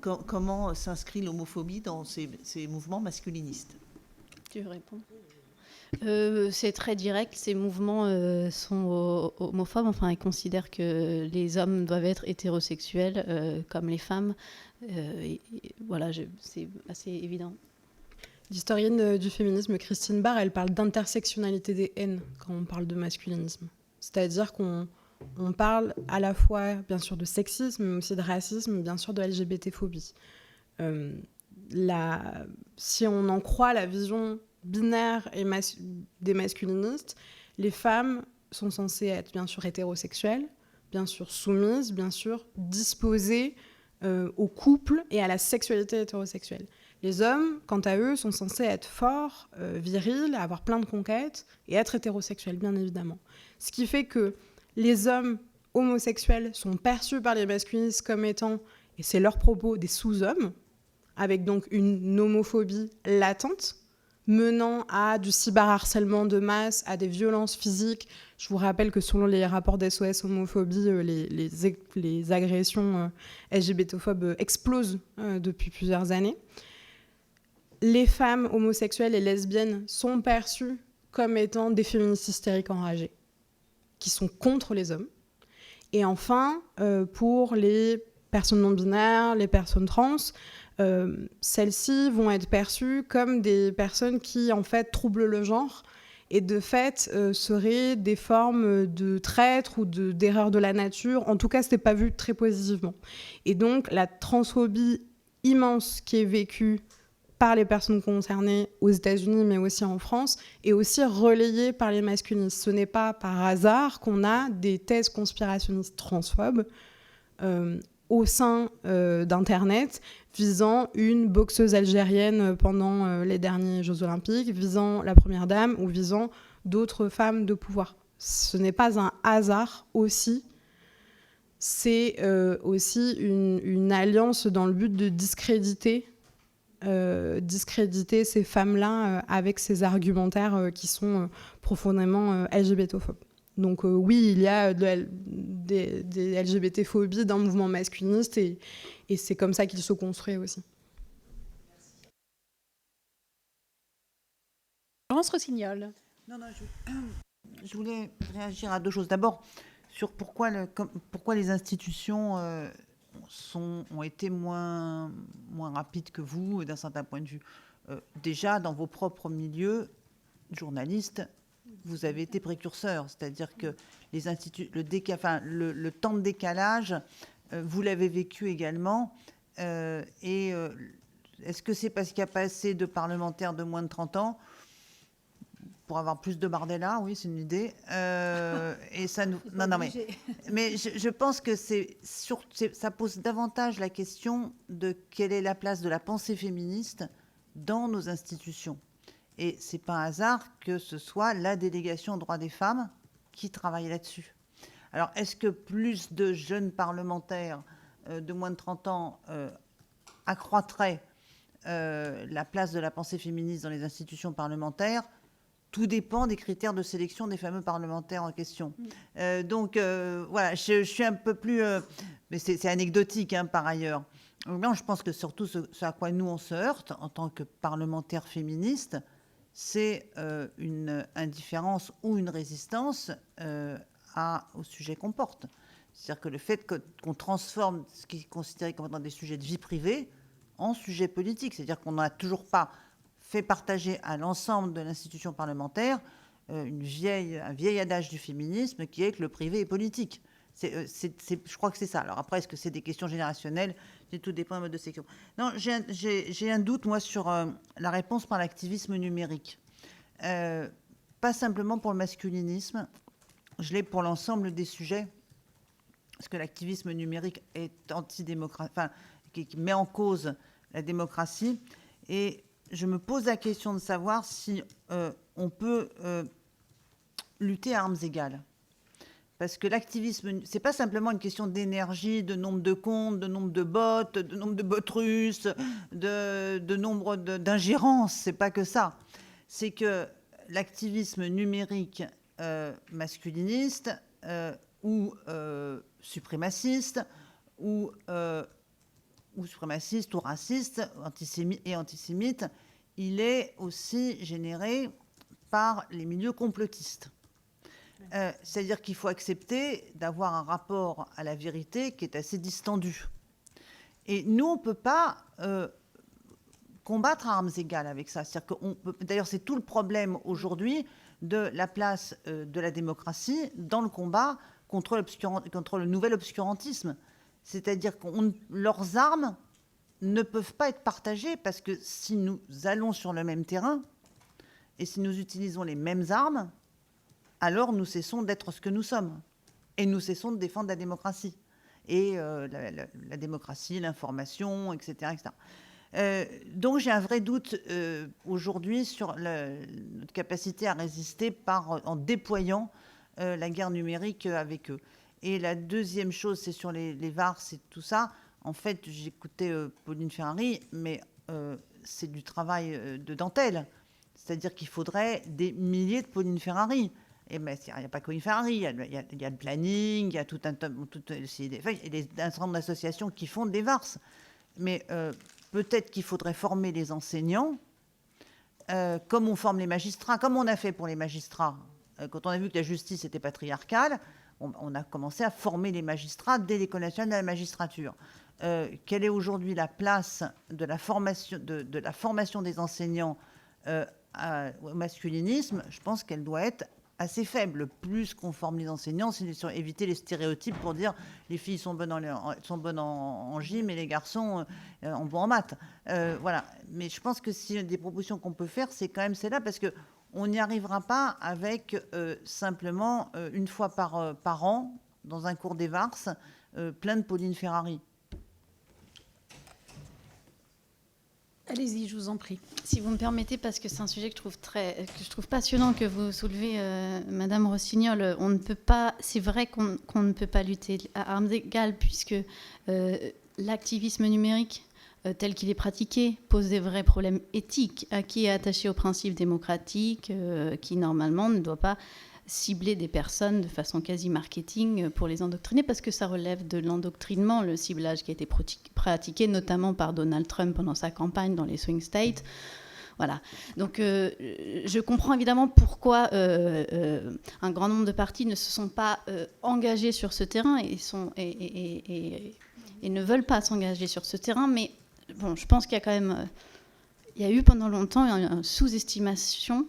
[SPEAKER 6] Comment s'inscrit l'homophobie dans ces mouvements masculinistes ?
[SPEAKER 4] Tu veux répondre ? C'est très direct, ces mouvements sont homophobes, enfin ils considèrent que les hommes doivent être hétérosexuels comme les femmes. Voilà, c'est assez évident.
[SPEAKER 2] L'historienne du féminisme Christine Barr, elle parle d'intersectionnalité des haines quand on parle de masculinisme. C'est-à-dire qu'on parle à la fois, bien sûr, de sexisme, mais aussi de racisme, bien sûr, de LGBT-phobie. Si on en croit la vision binaire des masculinistes, les femmes sont censées être bien sûr hétérosexuelles, bien sûr soumises, bien sûr disposées au couple et à la sexualité hétérosexuelle. Les hommes, quant à eux, sont censés être forts, virils, avoir plein de conquêtes et être hétérosexuels, bien évidemment. Ce qui fait que les hommes homosexuels sont perçus par les masculinistes comme étant, et c'est leur propos, des sous-hommes, avec donc une homophobie latente, menant à du cyberharcèlement de masse, à des violences physiques. Je vous rappelle que selon les rapports d'SOS homophobie, les agressions LGBT-phobes explosent depuis plusieurs années. Les femmes homosexuelles et lesbiennes sont perçues comme étant des féministes hystériques enragées, qui sont contre les hommes. Et enfin, pour les personnes non-binaires, les personnes trans, celles-ci vont être perçues comme des personnes qui, en fait, troublent le genre et, de fait, seraient des formes de traîtres ou d'erreurs de la nature. En tout cas, ce n'est pas vu très positivement. Et donc, la transphobie immense qui est vécue par les personnes concernées aux États-Unis, mais aussi en France, est aussi relayée par les masculinistes. Ce n'est pas par hasard qu'on a des thèses conspirationnistes transphobes au sein d'Internet, visant une boxeuse algérienne pendant les derniers Jeux Olympiques, visant la Première Dame ou visant d'autres femmes de pouvoir. Ce n'est pas un hasard aussi. C'est aussi une alliance dans le but de discréditer ces femmes-là avec ces argumentaires qui sont profondément LGBT-phobes. Donc oui, il y a des LGBT-phobies dans le mouvement masculiniste et c'est comme ça qu'il se construit aussi.
[SPEAKER 3] Laurence Rossignol.
[SPEAKER 6] Non, je voulais réagir à deux choses. D'abord, sur pourquoi les institutions ont été moins rapides que vous, d'un certain point de vue. Déjà, dans vos propres milieux, journalistes, vous avez été précurseurs, c'est-à-dire que les instituts, le temps de décalage, vous l'avez vécu également. Est-ce que c'est parce qu'il n'y a pas assez de parlementaires de moins de 30 ans pour avoir plus de Bardella? Oui, c'est une idée. Et ça nous... Non, mais je pense que ça pose davantage la question de quelle est la place de la pensée féministe dans nos institutions. Et ce n'est pas un hasard que ce soit la délégation aux droits des femmes qui travaille là-dessus. Alors, est-ce que plus de jeunes parlementaires de moins de 30 ans accroîtraient la place de la pensée féministe dans les institutions parlementaires? Tout dépend des critères de sélection des fameux parlementaires en question. Donc, voilà, je suis un peu plus... mais c'est anecdotique, hein, par ailleurs. Non, je pense que surtout ce à quoi nous, on se heurte en tant que parlementaires féministes, c'est une indifférence ou une résistance au sujet qu'on porte. C'est-à-dire que le fait qu'on transforme ce qui est considéré comme étant des sujets de vie privée en sujets politiques, c'est-à-dire qu'on n'a toujours pas fait partager à l'ensemble de l'institution parlementaire un vieil adage du féminisme qui est que le privé est politique. Je crois que c'est ça. Alors après, est-ce que c'est des questions générationnelles? Tout dépend du mode de sélection. Non, j'ai un doute, moi, sur la réponse par l'activisme numérique. Pas simplement pour le masculinisme, je l'ai pour l'ensemble des sujets, parce que l'activisme numérique est antidémocratique, enfin, qui met en cause la démocratie. Et je me pose la question de savoir si on peut lutter à armes égales. Parce que l'activisme, c'est pas simplement une question d'énergie, de nombre de comptes, de nombre de bots, de nombre de bots russes, de nombre d'ingérences. C'est pas que ça. C'est que l'activisme numérique masculiniste ou suprémaciste ou suprémaciste ou raciste antisémite, il est aussi généré par les milieux complotistes. C'est-à-dire qu'il faut accepter d'avoir un rapport à la vérité qui est assez distendu. Et nous, on ne peut pas combattre à armes égales avec ça. D'ailleurs, c'est tout le problème aujourd'hui de la place de la démocratie dans le combat contre le nouvel obscurantisme. C'est-à-dire que leurs armes ne peuvent pas être partagées parce que si nous allons sur le même terrain et si nous utilisons les mêmes armes, alors nous cessons d'être ce que nous sommes. Et nous cessons de défendre la démocratie. Et la démocratie, l'information, etc. Donc j'ai un vrai doute aujourd'hui sur notre capacité à résister en déployant la guerre numérique avec eux. Et la deuxième chose, c'est sur les VARs et tout ça. En fait, j'écoutais Pauline Ferrari, mais c'est du travail de dentelle. C'est-à-dire qu'il faudrait des milliers de Pauline Ferrari. Et ben, il n'y a pas que Pauline Ferrari, il y a le planning, il y a tout un certain nombre d'associations qui font des VARs. Mais peut-être qu'il faudrait former les enseignants, comme on forme les magistrats, comme on a fait pour les magistrats. Quand on a vu que la justice était patriarcale, on a commencé à former les magistrats dès l'École nationale de la magistrature. Quelle est aujourd'hui la place de la formation des enseignants au masculinisme? Je pense qu'elle doit être assez faible. Plus qu'on forme les enseignants, c'est sur éviter les stéréotypes pour dire les filles sont bonnes en gym et les garçons en bon en maths. Voilà. Mais je pense que si des propositions qu'on peut faire, c'est quand même celle-là, parce que on n'y arrivera pas avec simplement une fois par an, dans un cours des VARs, plein de Pauline Ferrari.
[SPEAKER 3] Allez-y, je vous en prie.
[SPEAKER 4] Si vous me permettez, parce que c'est un sujet que je trouve passionnant que vous soulevez, Madame Rossignol. On ne peut pas, c'est vrai qu'on ne peut pas lutter à armes égales, puisque l'activisme numérique tel qu'il est pratiqué pose des vrais problèmes éthiques, qui est attaché aux principes démocratiques, qui normalement ne doit pas cibler des personnes de façon quasi marketing pour les endoctriner, parce que ça relève de l'endoctrinement, le ciblage qui a été pratiqué notamment par Donald Trump pendant sa campagne dans les swing states. Voilà. Donc je comprends évidemment pourquoi un grand nombre de partis ne se sont pas engagés sur ce terrain et ne veulent pas s'engager sur ce terrain, mais bon, je pense qu'il y a quand même il y a eu pendant longtemps une sous-estimation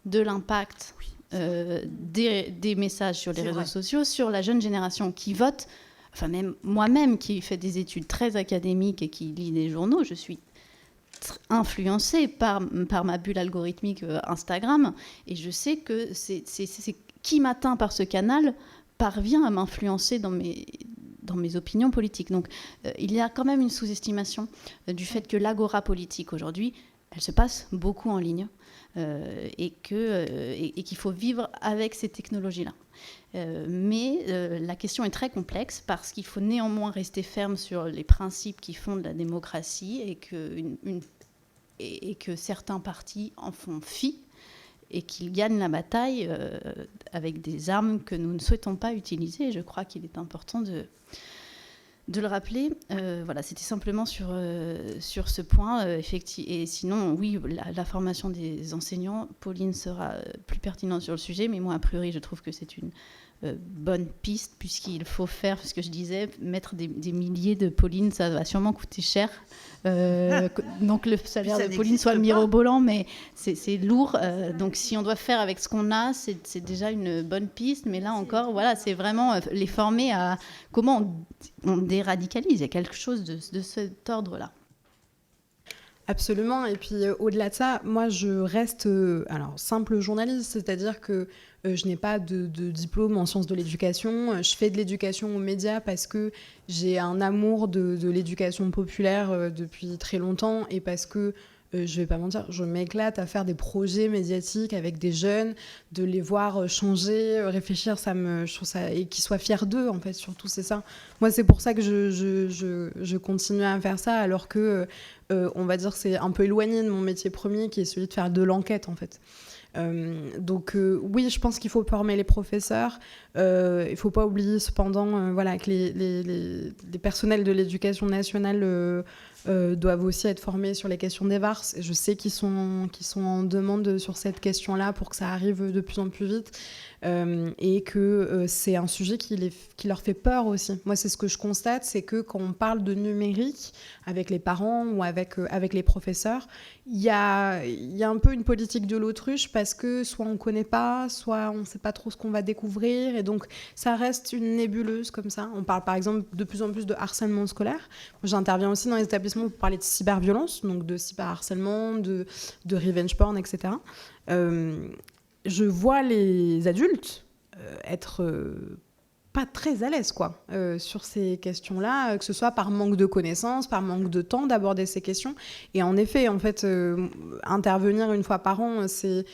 [SPEAKER 4] de l'impact des messages sur les réseaux sociaux, sur la jeune génération qui vote. Enfin, même moi-même qui fais des études très académiques et qui lis des journaux, je suis influencée par ma bulle algorithmique Instagram, et je sais que c'est qui m'atteint par ce canal parvient à m'influencer dans mes opinions politiques. Donc il y a quand même une sous-estimation du fait que l'agora politique aujourd'hui, elle se passe beaucoup en ligne. Et qu'il faut vivre avec ces technologies-là. Mais la question est très complexe, parce qu'il faut néanmoins rester ferme sur les principes qui fondent la démocratie, et que certains partis en font fi, et qu'ils gagnent la bataille avec des armes que nous ne souhaitons pas utiliser. Et je crois qu'il est important de le rappeler. Voilà, c'était simplement sur ce point. Et sinon, oui, la formation des enseignants, Pauline sera plus pertinente sur le sujet, mais moi, a priori, je trouve que c'est une bonne piste, puisqu'il faut faire, ce que je disais, mettre des milliers de Pauline, ça va sûrement coûter cher. Donc le salaire de Pauline soit mirobolant, mais c'est lourd. Donc si on doit faire avec ce qu'on a, c'est déjà une bonne piste. Mais là encore, voilà, c'est vraiment les former à comment on déradicalise. Il y a quelque chose de cet ordre-là.
[SPEAKER 2] Absolument. Et puis au-delà de ça, moi je reste simple journaliste, c'est-à-dire que je n'ai pas de diplôme en sciences de l'éducation. Je fais de l'éducation aux médias parce que j'ai un amour de l'éducation populaire depuis très longtemps, et parce que je vais pas mentir, je m'éclate à faire des projets médiatiques avec des jeunes, de les voir changer, réfléchir, je trouve ça, et qu'ils soient fiers d'eux, en fait, surtout, c'est ça. Moi, c'est pour ça que je continue à faire ça, alors que, on va dire, c'est un peu éloigné de mon métier premier, qui est celui de faire de l'enquête, en fait. Donc oui, je pense qu'il faut former les professeurs. Il faut pas oublier cependant que les personnels de l'éducation nationale doivent aussi être formés sur les questions des VARs. Et je sais qu'ils sont en demande sur cette question-là pour que ça arrive de plus en plus vite. Et que c'est un sujet qui leur fait peur aussi. Moi, c'est ce que je constate, c'est que quand on parle de numérique avec les parents ou avec les professeurs, il y a un peu une politique de l'autruche, parce que soit on ne connaît pas, soit on ne sait pas trop ce qu'on va découvrir, et donc ça reste une nébuleuse comme ça. On parle par exemple de plus en plus de harcèlement scolaire. J'interviens aussi dans les établissements pour parler de cyberviolence, donc de cyberharcèlement, de revenge porn, etc. je vois les adultes être pas très à l'aise sur ces questions-là, que ce soit par manque de connaissances, par manque de temps d'aborder ces questions. Et en effet, intervenir une fois par an, c'est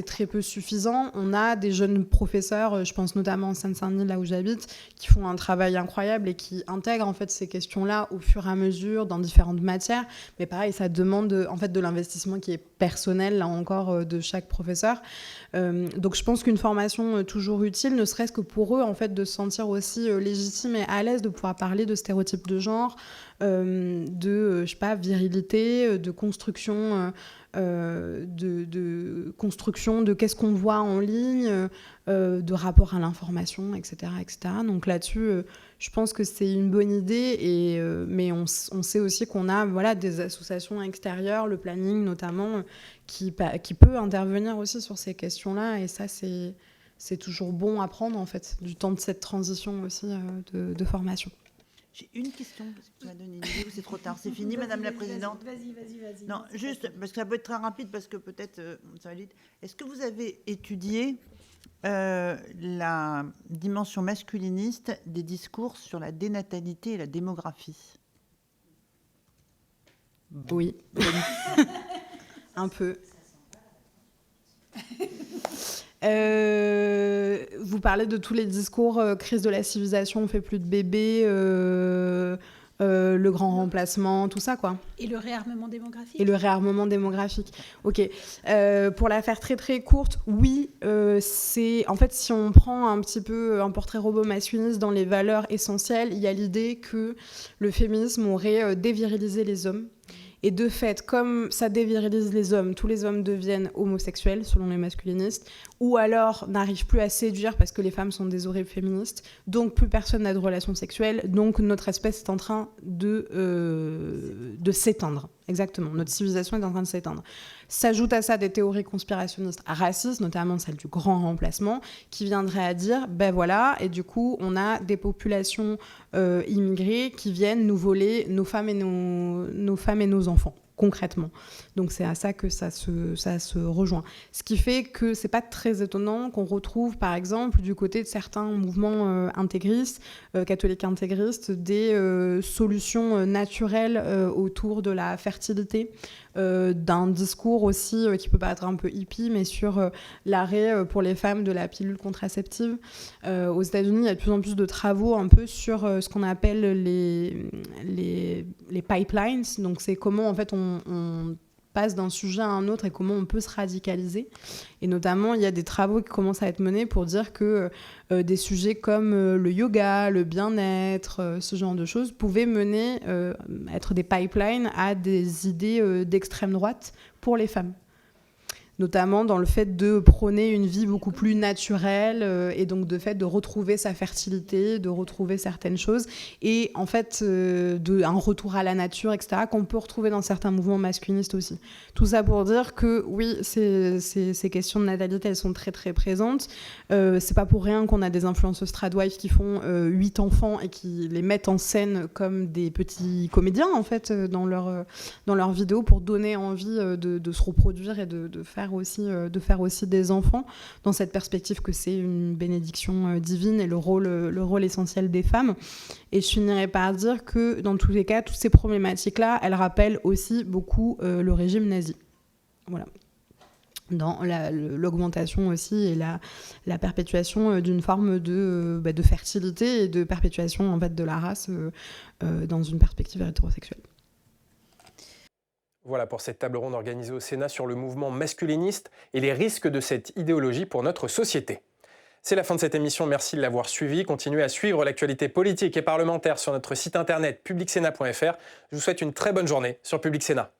[SPEAKER 2] très peu suffisant. On a des jeunes professeurs, je pense notamment en Seine-Saint-Denis, là où j'habite, qui font un travail incroyable et qui intègrent en fait ces questions-là au fur et à mesure dans différentes matières. Mais pareil, ça demande en fait de l'investissement qui est personnel, là encore, de chaque professeur. Donc je pense qu'une formation toujours utile, ne serait-ce que pour eux, en fait, de se sentir aussi légitime et à l'aise de pouvoir parler de stéréotypes de genre, de virilité, de construction, de construction de qu'est-ce qu'on voit en ligne, de rapport à l'information, etc., etc. Donc là-dessus, je pense que c'est une bonne idée, mais on sait aussi qu'on a des associations extérieures, le planning notamment, qui peut intervenir aussi sur ces questions-là, et ça, c'est toujours bon à prendre, en fait, du temps de cette transition aussi de formation.
[SPEAKER 6] J'ai une question, parce que tu m'as donné une idée, ou c'est trop tard. C'est fini, Madame la Présidente?
[SPEAKER 3] Vas-y.
[SPEAKER 6] Non, juste, parce que ça peut être très rapide, parce que peut-être ça va vite. Est-ce que vous avez étudié la dimension masculiniste des discours sur la dénatalité et la démographie?
[SPEAKER 2] Oui. Un peu. Vous parlez de tous les discours crise de la civilisation, on fait plus de bébés, le grand remplacement, tout ça, quoi.
[SPEAKER 3] Et le réarmement démographique.
[SPEAKER 2] Et le réarmement démographique. Ok. Pour la faire très très courte, oui, c'est en fait, si on prend un petit peu un portrait robot masculiniste dans les valeurs essentielles, il y a l'idée que le féminisme aurait dévirilisé les hommes. Et de fait, comme ça dévirilise les hommes, tous les hommes deviennent homosexuels, selon les masculinistes, ou alors n'arrivent plus à séduire parce que les femmes sont des horribles féministes, donc plus personne n'a de relations sexuelles, donc notre espèce est en train de s'éteindre. Exactement, notre civilisation est en train de s'éteindre. S'ajoutent à ça des théories conspirationnistes racistes, notamment celle du grand remplacement, qui viendraient à dire, ben voilà, et du coup, on a des populations immigrées qui viennent nous voler nos femmes et nos enfants, concrètement. Donc c'est à ça que ça se rejoint. Ce qui fait que c'est pas très étonnant qu'on retrouve, par exemple, du côté de certains mouvements intégristes, catholiques intégristes, des solutions naturelles autour de la fertilité, d'un discours aussi qui peut paraître un peu hippie, mais sur l'arrêt pour les femmes de la pilule contraceptive. Aux États-Unis, il y a de plus en plus de travaux un peu sur ce qu'on appelle les pipelines. Donc c'est comment en fait on passe d'un sujet à un autre et comment on peut se radicaliser. Et notamment, il y a des travaux qui commencent à être menés pour dire que des sujets comme le yoga, le bien-être, ce genre de choses pouvaient mener, être des pipelines à des idées d'extrême droite pour les femmes. Notamment dans le fait de prôner une vie beaucoup plus naturelle et donc de fait de retrouver sa fertilité, de retrouver certaines choses et en fait un retour à la nature, etc., qu'on peut retrouver dans certains mouvements masculinistes aussi. Tout ça pour dire que oui, ces questions de natalité, elles sont très très présentes. C'est pas pour rien qu'on a des influenceuses tradwives qui font 8 enfants et qui les mettent en scène comme des petits comédiens en fait dans leurs vidéos pour donner envie de se reproduire et de faire aussi des enfants, dans cette perspective que c'est une bénédiction divine et le rôle essentiel des femmes. Et je finirai par dire que, dans tous les cas, toutes ces problématiques-là, elles rappellent aussi beaucoup le régime nazi. Voilà. Dans l'augmentation aussi et la perpétuation d'une forme de fertilité et de perpétuation en fait, de la race dans une perspective hétérosexuelle.
[SPEAKER 1] Voilà pour cette table ronde organisée au Sénat sur le mouvement masculiniste et les risques de cette idéologie pour notre société. C'est la fin de cette émission, merci de l'avoir suivi. Continuez à suivre l'actualité politique et parlementaire sur notre site internet publicsénat.fr. Je vous souhaite une très bonne journée sur Public Sénat.